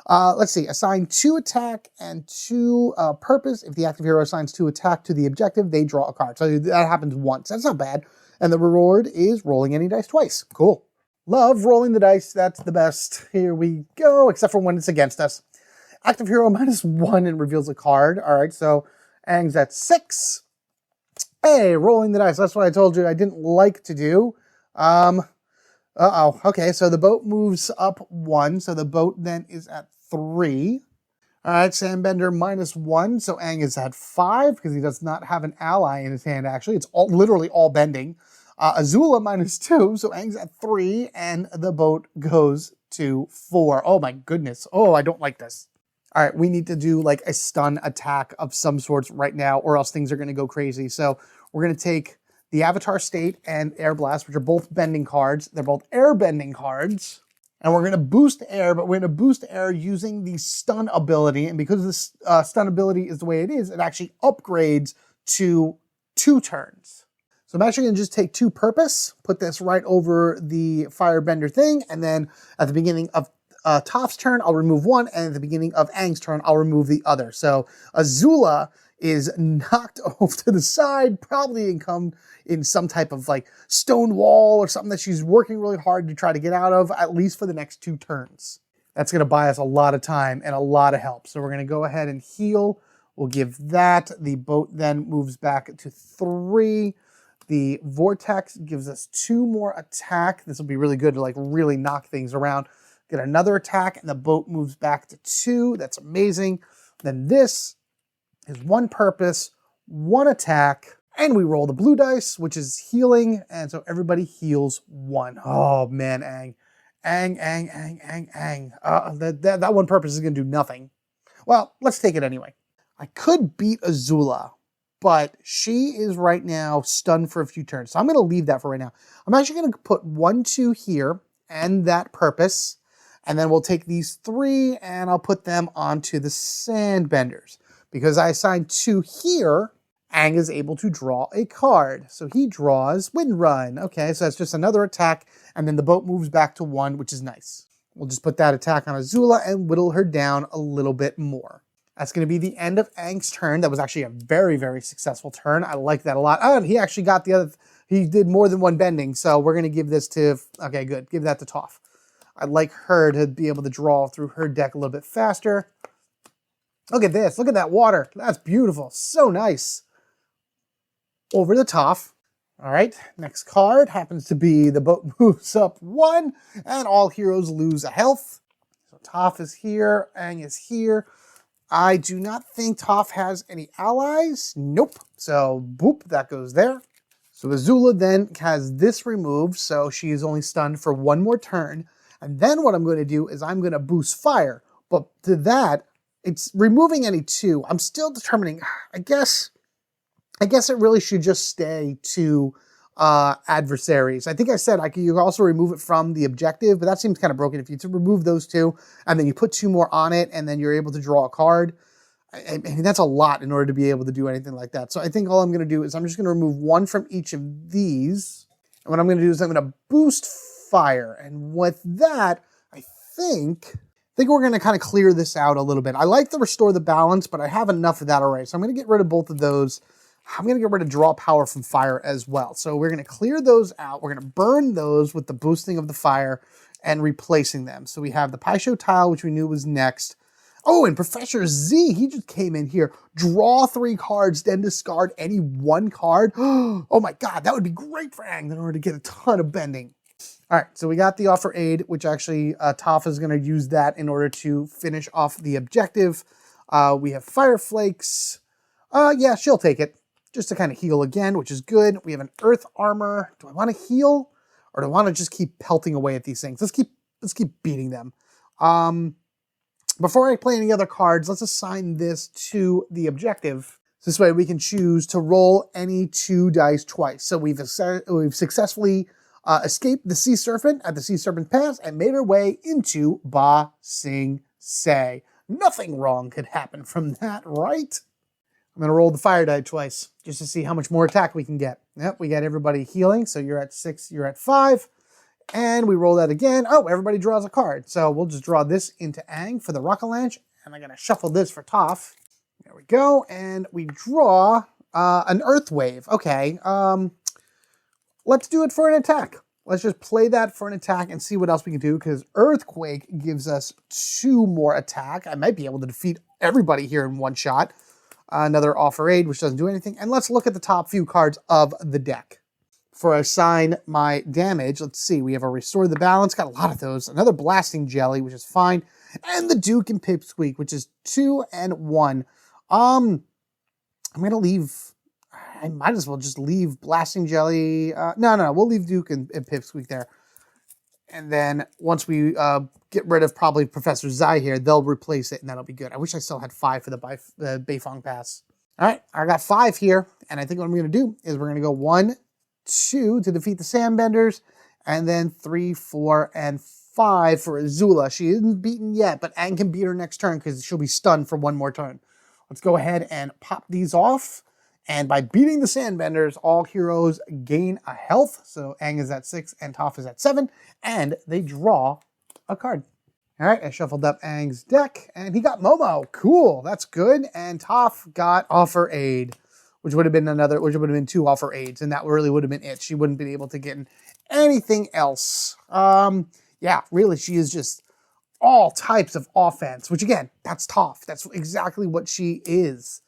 Let's see, assign 2 attack and 2 purpose. If the active hero assigns 2 attack to the objective, they draw a card. So that happens once. That's not bad. And the reward is rolling any dice twice. Cool. Love rolling the dice. That's the best. Here we go, except for when it's against us. Active hero -1 and reveals a card. All right, so Aang's at 6. Hey, rolling the dice. That's what I told you I didn't like to do. Okay, so the boat moves up 1. So the boat then is at 3. All right, Sandbender -1. So Aang is at 5 because he does not have an ally in his hand, actually. It's literally all bending. Azula -2, so Aang's at 3, and the boat goes to 4. Oh my goodness. Oh, I don't like this. All right, we need to do like a stun attack of some sorts right now, or else things are going to go crazy. So we're going to take the Avatar State and Air Blast, which are both bending cards. They're both air bending cards. And we're going to boost air, but we're going to boost air using the stun ability. And because this stun ability is the way it is, it actually upgrades to 2 turns. So I'm actually going to just take 2 purpose, put this right over the firebender thing, and then at the beginning of Toph's turn, I'll remove 1, and at the beginning of Aang's turn, I'll remove the other. So Azula is knocked off to the side, probably in some type of like stone wall or something that she's working really hard to try to get out of, at least for the next 2 turns. That's going to buy us a lot of time and a lot of help. So we're going to go ahead and heal. We'll give that. The boat then moves back to 3. The Vortex gives us 2 more attack. This will be really good to like really knock things around. Get another attack, and the boat moves back to 2. That's amazing. Then this is 1 purpose, 1 attack, and we roll the blue dice, which is healing, and so everybody heals 1. Oh man, Aang. Aang. That 1 purpose is going to do nothing. Well, let's take it anyway. I could beat Azula, but she is right now stunned for a few turns. So I'm going to leave that for right now. I'm actually going to put 1, 2 here and that purpose. And then we'll take these 3 and I'll put them onto the Sandbenders. Because I assigned 2 here, Aang is able to draw a card. So he draws Wind Run. Okay, so that's just another attack. And then the boat moves back to 1, which is nice. We'll just put that attack on Azula and whittle her down a little bit more. That's going to be the end of Aang's turn. That was actually a very, very successful turn. I like that a lot. Oh, and he actually got the other, he did more than 1 bending. So we're going to give this to, okay, good. Give that to Toph. I'd like her to be able to draw through her deck a little bit faster. Look at this. Look at that water. That's beautiful. So nice. Over to Toph. All right, next card happens to be the boat moves up 1, and all heroes lose a health. So Toph is here. Aang is here. I do not think Toph has any allies. Nope. So, boop, that goes there. So Azula then has this removed, so she is only stunned for 1 more turn. And then what I'm going to do is I'm going to boost fire. But to that, it's removing any 2. I'm still determining, I guess it really should just stay to adversaries. I think I said you also remove it from the objective, but that seems kind of broken. If you remove those 2 and then you put 2 more on it and then you're able to draw a card, I mean, that's a lot in order to be able to do anything like that. So I think all I'm going to do is I'm just going to remove 1 from each of these. And what I'm going to do is I'm going to boost fire. And with that, I think we're going to kind of clear this out a little bit. I like to restore the balance, but I have enough of that already. So I'm going to get rid of both of those. I'm going to get rid of draw power from fire as well. So we're going to clear those out. We're going to burn those with the boosting of the fire and replacing them. So we have the Paisho tile, which we knew was next. Oh, and Professor Z, he just came in here. Draw 3 cards, then discard any 1 card. Oh my God, that would be great for Aang in order to get a ton of bending. All right, so we got the offer aid, which actually Toph is going to use that in order to finish off the objective. We have Fire Flakes. Yeah, she'll take it. Just to kind of heal again, which is good. We have an Earth Armor. Do I want to heal? Or do I want to just keep pelting away at these things? Let's keep beating them. Before I play any other cards, let's assign this to the objective. So this way we can choose to roll any 2 dice twice. So we've successfully escaped the Sea Serpent at the Sea Serpent Pass and made our way into Ba Sing Se. Nothing wrong could happen from that, right? I'm going to roll the fire die twice just to see how much more attack we can get. Yep, we got everybody healing. So you're at 6, you're at 5. And we roll that again. Oh, everybody draws a card. So we'll just draw this into Aang for the Rock-a-Lanche. And I'm going to shuffle this for Toph. There we go. And we draw an Earth Wave. Okay. Let's do it for an attack. Let's just play that for an attack and see what else we can do, because Earthquake gives us 2 more attack. I might be able to defeat everybody here in one shot. Another Offer Aid, which doesn't do anything. And let's look at the top few cards of the deck. For assign my damage, let's see. We have a Restore the Balance. Got a lot of those. Another Blasting Jelly, which is fine. And the Duke and Pipsqueak, which is 2 and 1. I'm going to leave... I might as well just leave Blasting Jelly. No. We'll leave Duke and Pipsqueak there. And then once we get rid of probably Professor Zai here, they'll replace it, and that'll be good. I wish I still had 5 for the Beifong Pass. All right, I got 5 here, and I think what I'm going to do is we're going to go 1, 2 to defeat the Sandbenders, and then 3, 4, and 5 for Azula. She isn't beaten yet, but Aang can beat her next turn because she'll be stunned for 1 more turn. Let's go ahead and pop these off. And by beating the Sandbenders, all heroes gain a health. So Aang is at 6 and Toph is at 7. And they draw a card. All right, I shuffled up Aang's deck. And he got Momo. Cool, that's good. And Toph got Offer Aid, which would have been 2 Offer Aids. And that really would have been it. She wouldn't be able to get anything else. Yeah, really, she is just all types of offense. Which again, that's Toph. That's exactly what she is.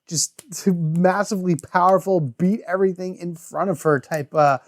Just massively powerful, beat everything in front of her type a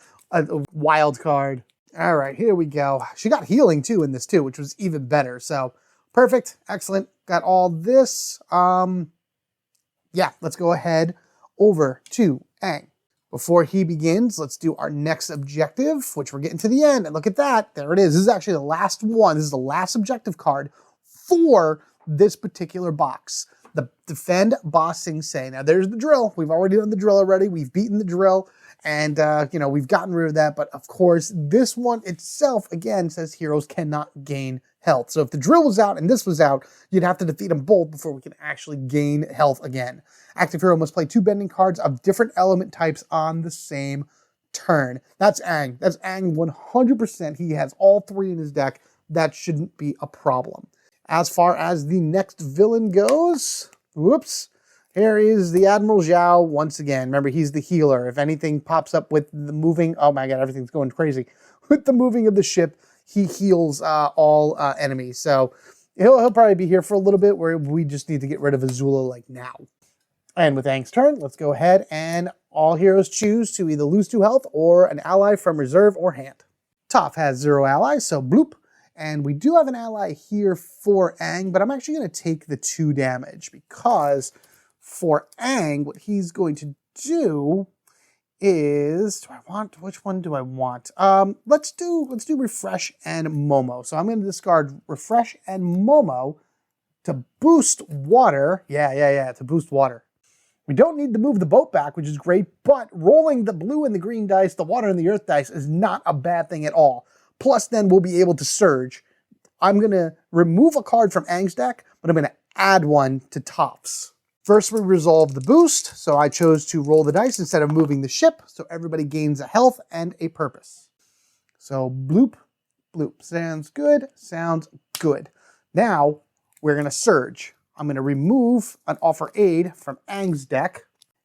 wild card. All right, here we go. She got healing too in this too, which was even better. So perfect, excellent. Got all this. Yeah, let's go ahead over to Aang. Before he begins, let's do our next objective, which we're getting to the end. And look at that, there it is. This is actually the last one. This is the last objective card for this particular box. The Defend Ba Sing Se. Now, there's the drill. We've already done the drill already. We've beaten the drill. And, we've gotten rid of that. But, of course, this one itself, again, says heroes cannot gain health. So if the drill was out and this was out, you'd have to defeat them both before we can actually gain health again. Active hero must play 2 bending cards of different element types on the same turn. That's Aang. That's Aang 100%. He has all 3 in his deck. That shouldn't be a problem. As far as the next villain goes, whoops, here is the Admiral Zhao once again. Remember, he's the healer. If anything pops up with the moving, oh my god, everything's going crazy. With the moving of the ship, he heals all enemies. So he'll probably be here for a little bit, where we just need to get rid of Azula like now. And with Aang's turn, let's go ahead and all heroes choose to either lose 2 health or an ally from reserve or hand. Toph has 0 allies, so bloop. And we do have an ally here for Aang, but I'm actually going to take the 2 damage because for Aang, what he's going to do is, which one do I want? Let's do Refresh and Momo. So I'm going to discard Refresh and Momo to boost water. Yeah, to boost water. We don't need to move the boat back, which is great, but rolling the blue and the green dice, the water and the earth dice is not a bad thing at all. Plus, then we'll be able to surge. I'm going to remove a card from Aang's deck, but I'm going to add one to Toph's. First, we resolve the boost, so I chose to roll the dice instead of moving the ship, so everybody gains a health and a purpose. So, bloop, bloop. Sounds good, sounds good. Now, we're going to surge. I'm going to remove an Offer Aid from Aang's deck,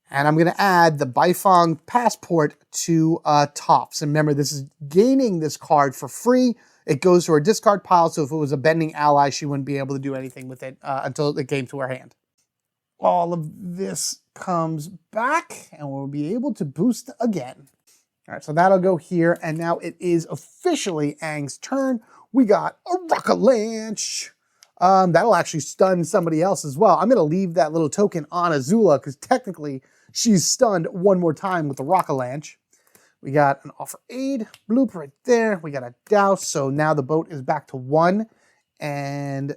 and I'm going to add the Beifong Passport to Toph's. And remember, this is gaining this card for free. It goes to her discard pile, so if it was a bending ally, she wouldn't be able to do anything with it until it came to her hand. All of this comes back, and we'll be able to boost again. All right, so that'll go here, and now it is officially Aang's turn. We got a Rock-a-Lanche. That'll actually stun somebody else as well. I'm going to leave that little token on Azula because technically she's stunned 1 more time with the Rock-a-Lanche. We got an Offer Aid, bloop right there. We got a Douse, so now the boat is back to 1. And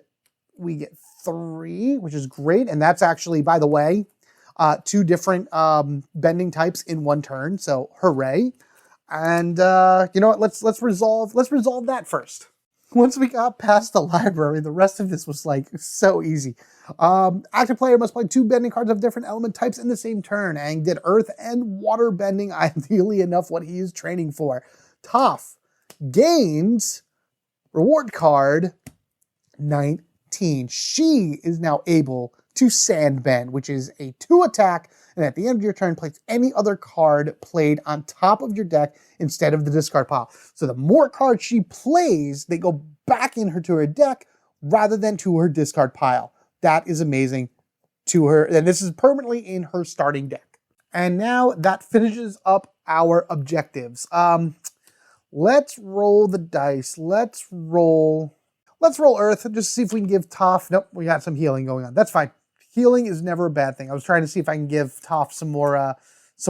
we get 3, which is great. And that's actually, by the way, 2 different bending types in one turn. So hooray. And you know what? Let's resolve that first. Once we got past the library, the rest of this was like so easy. Active player must play 2 bending cards of different element types in the same turn. Aang did earth and water bending, ideally enough what he is training for. Toph gains reward card 19. She is now able to sand bend, which is a 2 attack, and at the end of your turn, place any other card played on top of your deck instead of the discard pile. So the more cards she plays, they go back to her deck rather than to her discard pile. That is amazing to her, and this is permanently in her starting deck. And now that finishes up our objectives. Let's roll the dice. Let's roll Earth and just see if we can give Toph. Nope, we got some healing going on. That's fine. Healing is never a bad thing. I was trying to see if I can give Toph some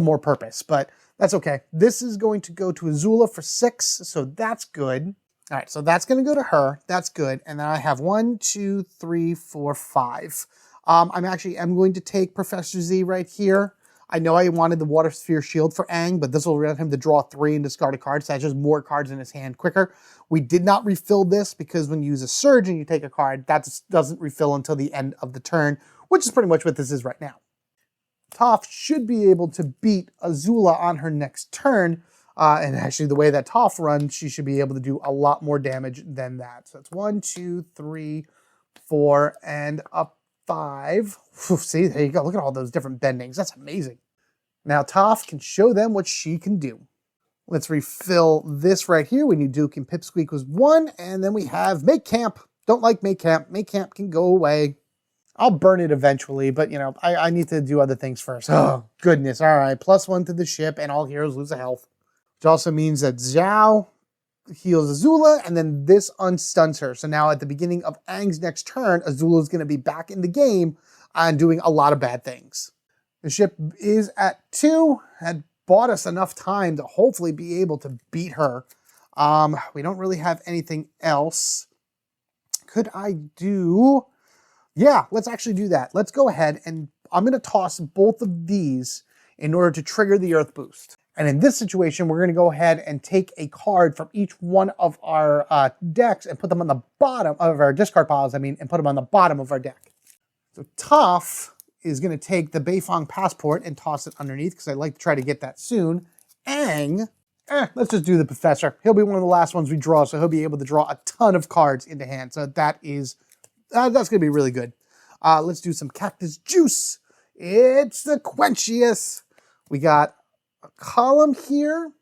more purpose, but that's okay. This is going to go to Azula for 6, so that's good. All right, so that's going to go to her. That's good. And then I have 1, 2, 3, 4, 5. I'm going to take Professor Z right here. I know I wanted the Water Sphere Shield for Aang, but this will let him to draw 3 and discard a card, so that's just more cards in his hand quicker. We did not refill this because when you use a Surge and you take a card, that doesn't refill until the end of the turn, which is pretty much what this is right now. Toph should be able to beat Azula on her next turn, and actually the way that Toph runs, she should be able to do a lot more damage than that. So it's 1, 2, 3, 4, and a 5. See, there you go. Look at all those different bendings. That's amazing. Now Toph can show them what she can do. Let's refill this right here. We need Duke and Pipsqueak was 1, and then we have Make Camp. Don't like Make Camp. Make Camp can go away. I'll burn it eventually, but, you know, I need to do other things first. Oh, goodness. All right. +1 to the ship, and all heroes lose a health. Which also means that Zhao heals Azula, and then this unstuns her. So now at the beginning of Aang's next turn, Azula is going to be back in the game and doing a lot of bad things. The ship is at 2, had bought us enough time to hopefully be able to beat her. We don't really have anything else. Could I do... Yeah, let's actually do that. Let's go ahead, and I'm going to toss both of these in order to trigger the Earth Boost. And in this situation, we're going to go ahead and take a card from each one of our decks and put them on the bottom of our discard piles, and put them on the bottom of our deck. So Toph is going to take the Beifong Passport and toss it underneath, because I'd like to try to get that soon. Aang, let's just do the Professor. He'll be one of the last ones we draw, so he'll be able to draw a ton of cards into hand. So that is... that's going to be really good. Let's do some Cactus Juice. It's the Quenchius. We got a column here.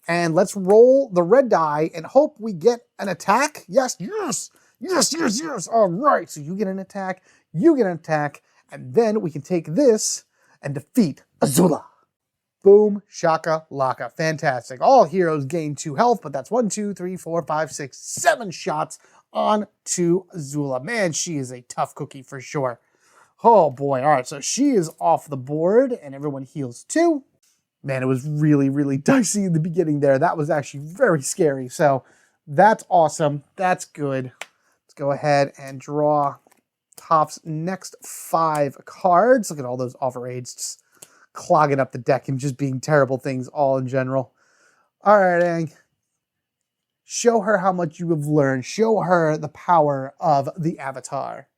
And let's roll the red die and hope we get an attack. Yes, yes, yes, yes, yes. All right, so you get an attack, you get an attack, and then we can take this and defeat Azula. Boom, shaka, laka. Fantastic. All heroes gain 2 health, but that's 1, 2, 3, 4, 5, 6, 7 shots on to Azula. Man, she is a tough cookie for sure. Oh boy. All right, so she is off the board and everyone heals 2. Man, it was really, really dicey in the beginning there. That was actually very scary. So that's awesome. That's good. Let's go ahead and draw Toph's next 5 cards. Look at all those offer aids just clogging up the deck and just being terrible things all in general. All right, Aang. Show her how much you have learned. Show her the power of the Avatar.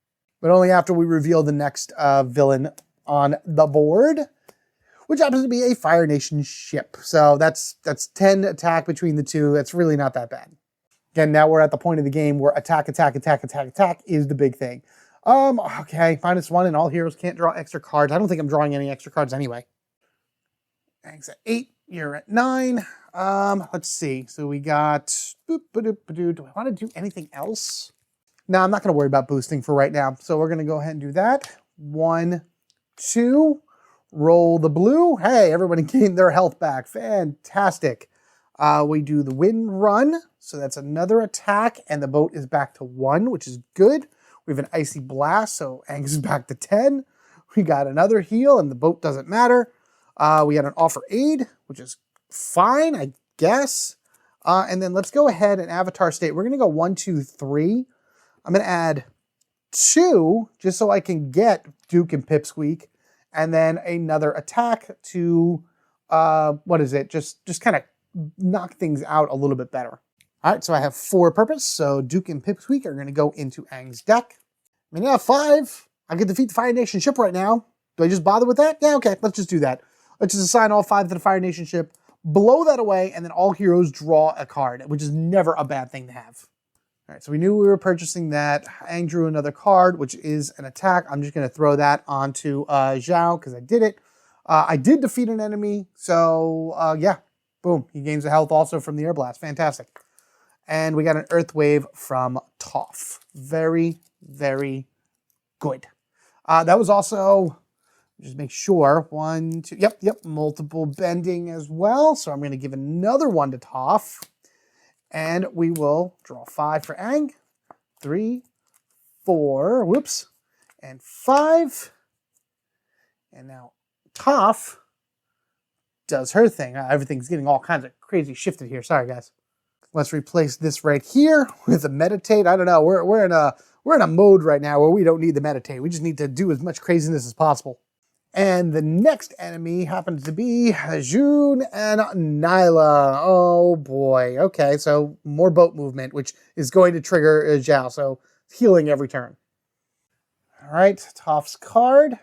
But only after we reveal the next villain on the board, which happens to be a Fire Nation ship. So that's 10 attack between the two. That's really not that bad. Again, now we're at the point of the game where attack, attack, attack, attack, attack is the big thing. Okay, -1 and all heroes can't draw extra cards. I don't think I'm drawing any extra cards anyway. Aang's at 8, you're at 9. Let's see. So we got... Do I want to do anything else? No, I'm not going to worry about boosting for right now. So we're going to go ahead and do that. 1, 2. Roll the blue. Hey, everybody gained their health back. Fantastic. We do the wind run. So that's another attack. And the boat is back to 1, which is good. We have an icy blast. So Aang's back to 10. We got another heal and the boat doesn't matter. We had an offer aid, which is fine, I guess. And then let's go ahead and Avatar State. We're going to go 1, 2, 3. I'm going to add 2 just so I can get Duke and Pipsqueak. and then another attack to, just kind of knock things out a little bit better. All right, so I have 4 purpose, so Duke and Pipsqueak are going to go into Aang's deck. I mean, yeah, 5. I can defeat the Fire Nation ship right now. Do I just bother with that? Yeah, okay, let's just do that. Let's just assign all 5 to the Fire Nation ship, blow that away, and then all heroes draw a card, which is never a bad thing to have. All right, so we knew we were purchasing that. Aang drew another card, which is an attack. I'm just going to throw that onto Zhao because I did it. I did defeat an enemy, so yeah, boom. He gains a health also from the Air Blast. Fantastic. And we got an Earth Wave from Toph. Very, very good. That was also, just make sure, 1, 2, yep, multiple bending as well. So I'm going to give another one to Toph. And we will draw 5 for Aang. 3, 4, whoops, and 5. And now Toph does her thing. Everything's getting all kinds of crazy shifted here. Sorry, guys. Let's replace this right here with a meditate. I don't know. We're in a mode right now where we don't need the meditate. We just need to do as much craziness as possible. And the next enemy happens to be June and Nyla. Oh boy. Okay, so more boat movement, which is going to trigger Zhao. So healing every turn. All right, Toph's card.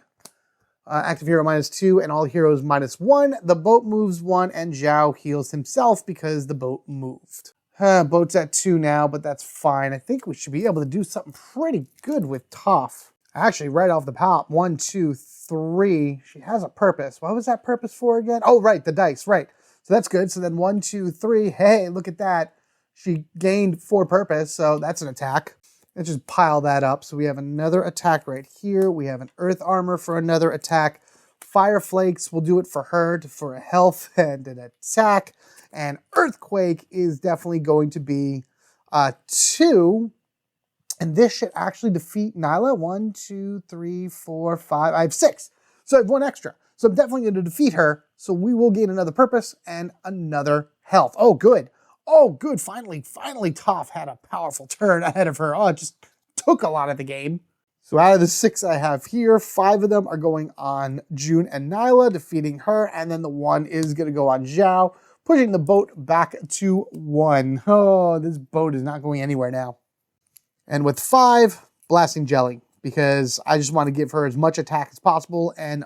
Active hero -2 and all heroes -1. The boat moves 1 and Zhao heals himself because the boat moved. Boat's at 2 now, but that's fine. I think we should be able to do something pretty good with Toph. Actually, right off the pop, 1, 2, 3. She has a purpose. What was that purpose for again? Oh, right, the dice, right. So that's good. So then 1, 2, 3. Hey, look at that. She gained 4 purpose, so that's an attack. Let's just pile that up. So we have another attack right here. We have an Earth Armor for another attack. Fire Flakes will do it for her for a health and an attack. And Earthquake is definitely going to be 2. And this should actually defeat Nyla. 1, 2, 3, 4, 5. I have 6. So I have 1 extra. So I'm definitely going to defeat her. So we will gain another purpose and another health. Oh, good. Oh, good. Finally, Toph had a powerful turn ahead of her. Oh, it just took a lot of the game. So out of the 6 I have here, 5 of them are going on June and Nyla, defeating her. And then the 1 is going to go on Zhao, pushing the boat back to 1. Oh, this boat is not going anywhere now. And with 5, Blasting Jelly, because I just want to give her as much attack as possible and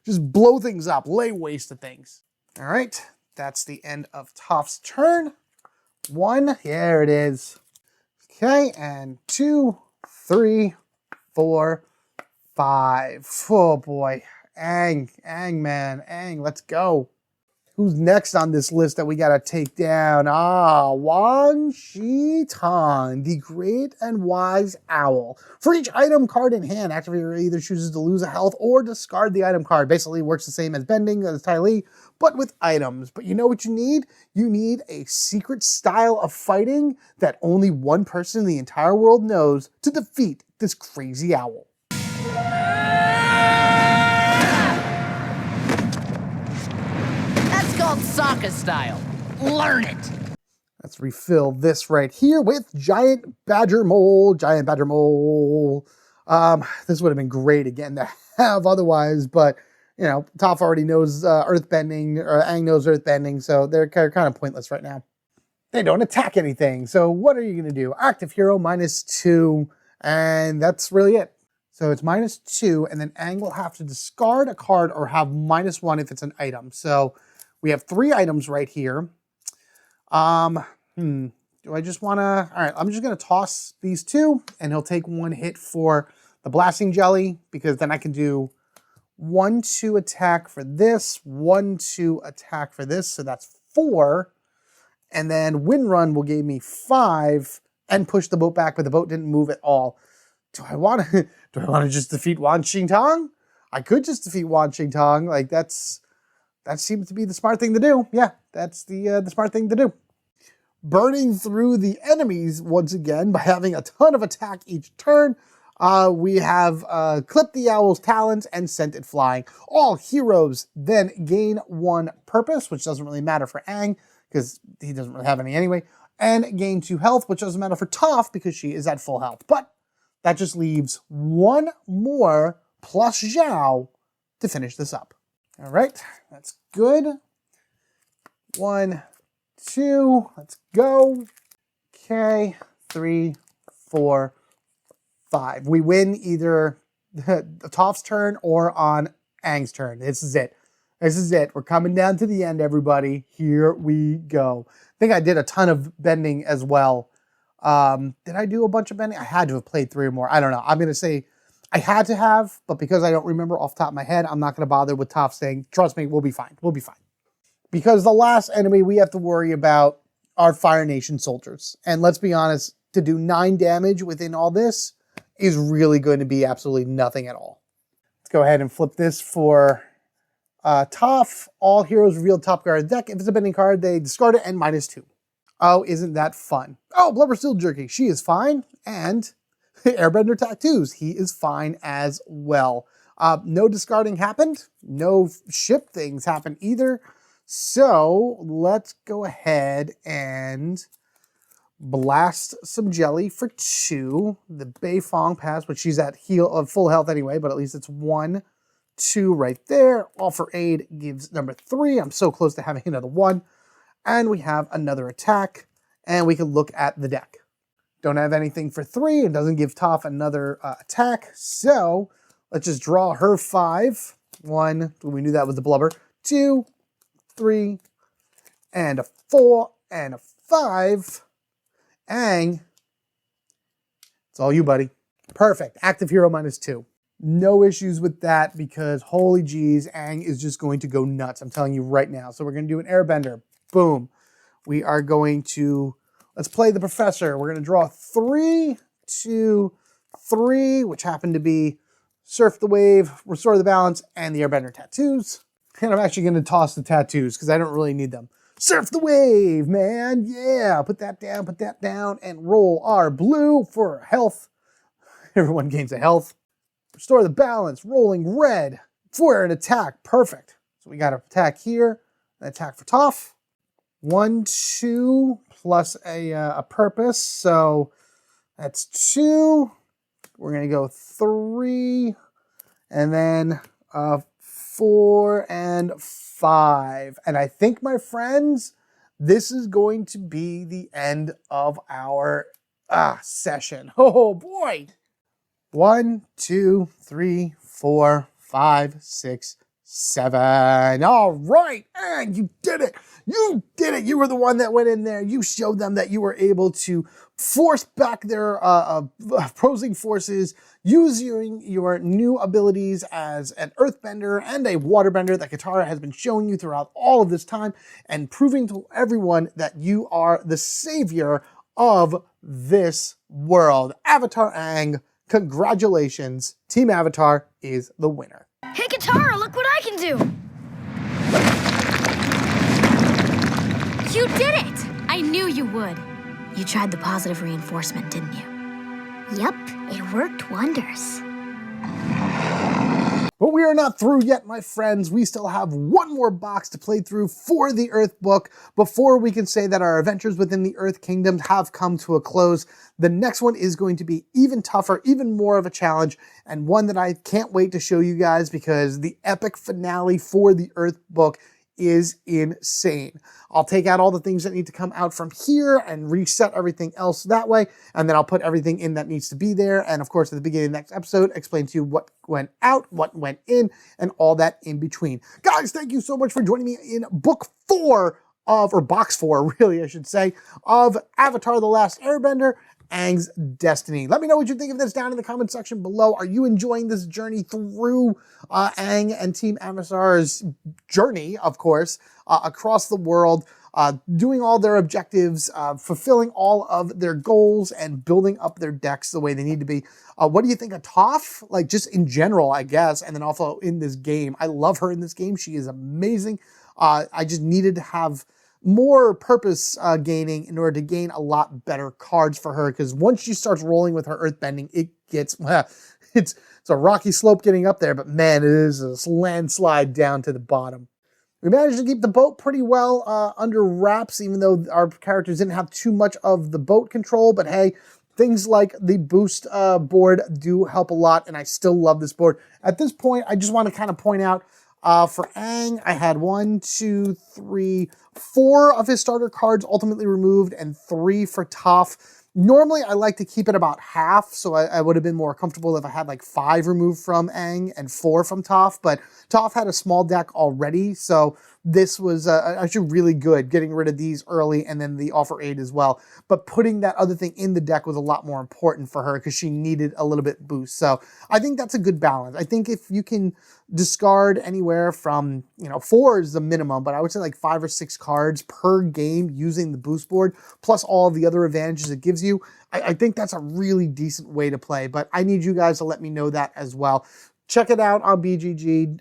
just blow things up, lay waste to things. All right, that's the end of Toph's turn. 1, there it is. Okay, and 2, 3, 4, 5. Oh boy, Aang, man, let's go. Who's next on this list that we gotta take down? Wan Shi Tan, the great and wise owl. For each item card in hand, activator either chooses to lose a health or discard the item card. Basically works the same as bending, as Ty Lee, but with items. But you know what you need? You need a secret style of fighting that only one person in the entire world knows to defeat this crazy owl. Sokka style. Learn it. Let's refill this right here with Giant Badger Mole. This would have been great again to have otherwise, but you know, Toph already knows earthbending, or Aang knows earthbending, so they're kind of pointless right now. They don't attack anything, so what are you going to do? Active hero -2, and that's really it. So it's -2, and then Aang will have to discard a card or have -1 if it's an item. So we have 3 items right here. Do I just want to... All right, I'm just going to toss these 2, and he'll take 1 hit for the Blasting Jelly, because then I can do 1, 2 attack for this, 1, 2 attack for this, so that's 4. And then Wind Run will give me 5 and push the boat back, but the boat didn't move at all. Do I want to just defeat Wan Shi Tan? I could just defeat Wan Shi Tan. Like, that seems to be the smart thing to do. Yeah, that's the smart thing to do. Burning through the enemies once again by having a ton of attack each turn. We have clipped the owl's talons and sent it flying. All heroes then gain 1 purpose, which doesn't really matter for Aang because he doesn't really have any anyway, and gain 2 health, which doesn't matter for Toph because she is at full health. But that just leaves 1 more plus Zhao to finish this up. All right, that's good. 1, 2, let's go. Okay, 3, 4, 5. We win either Toph's turn or on Aang's turn. This is it. This is it. We're coming down to the end, everybody. Here we go. I think I did a ton of bending as well. Did I do a bunch of bending? I had to have played 3 or more. I don't know. I'm going to say I had to have, but because I don't remember off the top of my head, I'm not going to bother with Toph saying, trust me, we'll be fine. We'll be fine. Because the last enemy we have to worry about are Fire Nation soldiers. And let's be honest, to do 9 damage within all this is really going to be absolutely nothing at all. Let's go ahead and flip this for Toph. All heroes reveal top card deck. If it's a bending card, they discard it and -2. Oh, isn't that fun? Oh, Blubber Steel Jerky, she is fine. And Airbender Tattoos, he is fine as well. No discarding happened. No ship things happened either. So let's go ahead and blast some jelly for 2. The Beifong pass, but she's at full health anyway, but at least it's 1, 2 right there. All for aid gives number 3. I'm so close to having another 1. And we have another attack, and we can look at the deck. Don't have anything for 3. It doesn't give Toph another attack. So let's just draw her 5. 1, we knew that was the blubber. 2, 3, and a 4, and a 5. Aang, it's all you, buddy. Perfect. Active hero -2. No issues with that because holy geez, Aang is just going to go nuts. I'm telling you right now. So we're going to do an airbender. Boom. We are going to, let's play the professor. We're going to draw 3, 2, 3, which happen to be Surf the Wave, Restore the Balance, and the Airbender Tattoos. And I'm actually going to toss the tattoos because I don't really need them. Surf the Wave, man. Yeah, put that down, and roll our blue for health. Everyone gains a health. Restore the Balance, rolling red for an attack. Perfect. So we got an attack here, an attack for Toph. 1, 2, plus a purpose. So that's 2. We're going to go 3, and then 4 and 5. And I think, my friends, this is going to be the end of our session. Oh boy. 1, 2, 3, 4, 5, 6, 7. All right. And you did it. You did it. You were the one that went in there. You showed them that you were able to force back their opposing forces using your new abilities as an earthbender and a waterbender that Katara has been showing you throughout all of this time and proving to everyone that you are the savior of this world. Avatar Aang, congratulations. Team Avatar is the winner. Hey, Katara, look what I can do! You did it! I knew you would. You tried the positive reinforcement, didn't you? Yep, it worked wonders. But we are not through yet, my friends. We still have one more box to play through for the Earth book before we can say that our adventures within the Earth Kingdom have come to a close. The next one is going to be even tougher, even more of a challenge, and one that I can't wait to show you guys because the epic finale for the Earth book is insane. I'll take out all the things that need to come out from here and reset everything else that way, and then I'll put everything in that needs to be there, and of course at the beginning of the next episode explain to you what went out, what went in, and all that in between. Guys, thank you so much for joining me in book 4 of, or box 4 really I should say, of Avatar The Last Airbender, Aang's Destiny. Let me know what you think of this down in the comment section below. Are you enjoying this journey through Aang and Team Avatar's journey, of course, across the world, doing all their objectives, fulfilling all of their goals, and building up their decks the way they need to be? What do you think of Toph? Like, just in general, I guess, and then also in this game. I love her in this game. She is amazing. I just needed to have more purpose gaining in order to gain a lot better cards for her, because once she starts rolling with her earthbending, it gets, it's a rocky slope getting up there, but man, it is a landslide down to the bottom. We managed to keep the boat pretty well under wraps, even though our characters didn't have too much of the boat control, but hey, things like the boost board do help a lot, and I still love this board. At this point, I just want to kind of point out, for Aang, I had 4 of his starter cards ultimately removed and 3 for Toph. Normally, I like to keep it about half, so I would have been more comfortable if I had like 5 removed from Aang and 4 from Toph, but Toph had a small deck already, so this was actually really good, getting rid of these early and then the offer 8 as well. But putting that other thing in the deck was a lot more important for her because she needed a little bit boost. So I think that's a good balance. I think if you can discard anywhere from, 4 is the minimum, but I would say like 5 or 6 cards per game using the boost board, plus all of the other advantages it gives you, I think that's a really decent way to play. But I need you guys to let me know that as well. Check it out on BGG,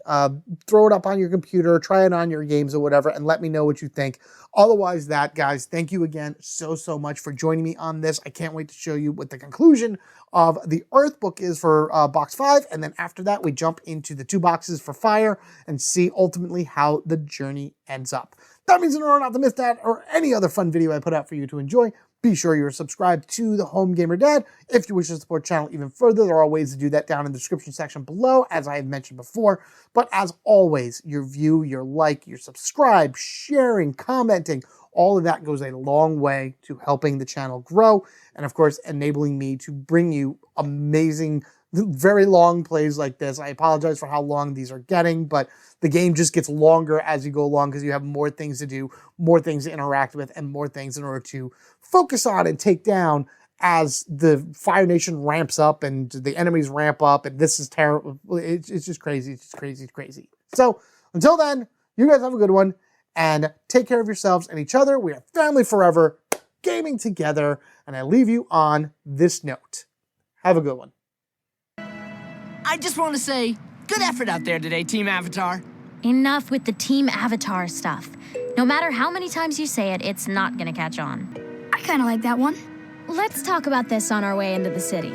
throw it up on your computer, try it on your games or whatever, and let me know what you think. Otherwise, guys, thank you again so much for joining me on this. I can't wait to show you what the conclusion of the Earth book is for box 5, and then after that, we jump into the 2 boxes for Fire and see ultimately how the journey ends up. That means in order not to miss that or any other fun video I put out for you to enjoy, be sure you're subscribed to the Home Gamer Dad. If you wish to support the channel even further, there are ways to do that down in the description section below, as I have mentioned before. But as always, your view, your like, your subscribe, sharing, commenting, all of that goes a long way to helping the channel grow. And of course, enabling me to bring you amazing, very long plays like this. I apologize for how long these are getting, but the game just gets longer as you go along because you have more things to do, more things to interact with, and more things in order to focus on and take down as the Fire Nation ramps up and the enemies ramp up, and this is terrible. It's just crazy. It's just crazy. It's crazy. So until then, you guys have a good one and take care of yourselves and each other. We are family forever, gaming together, and I leave you on this note. Have a good one. I just want to say, good effort out there today, Team Avatar. Enough with the Team Avatar stuff. No matter how many times you say it, it's not gonna catch on. I kind of like that one. Let's talk about this on our way into the city.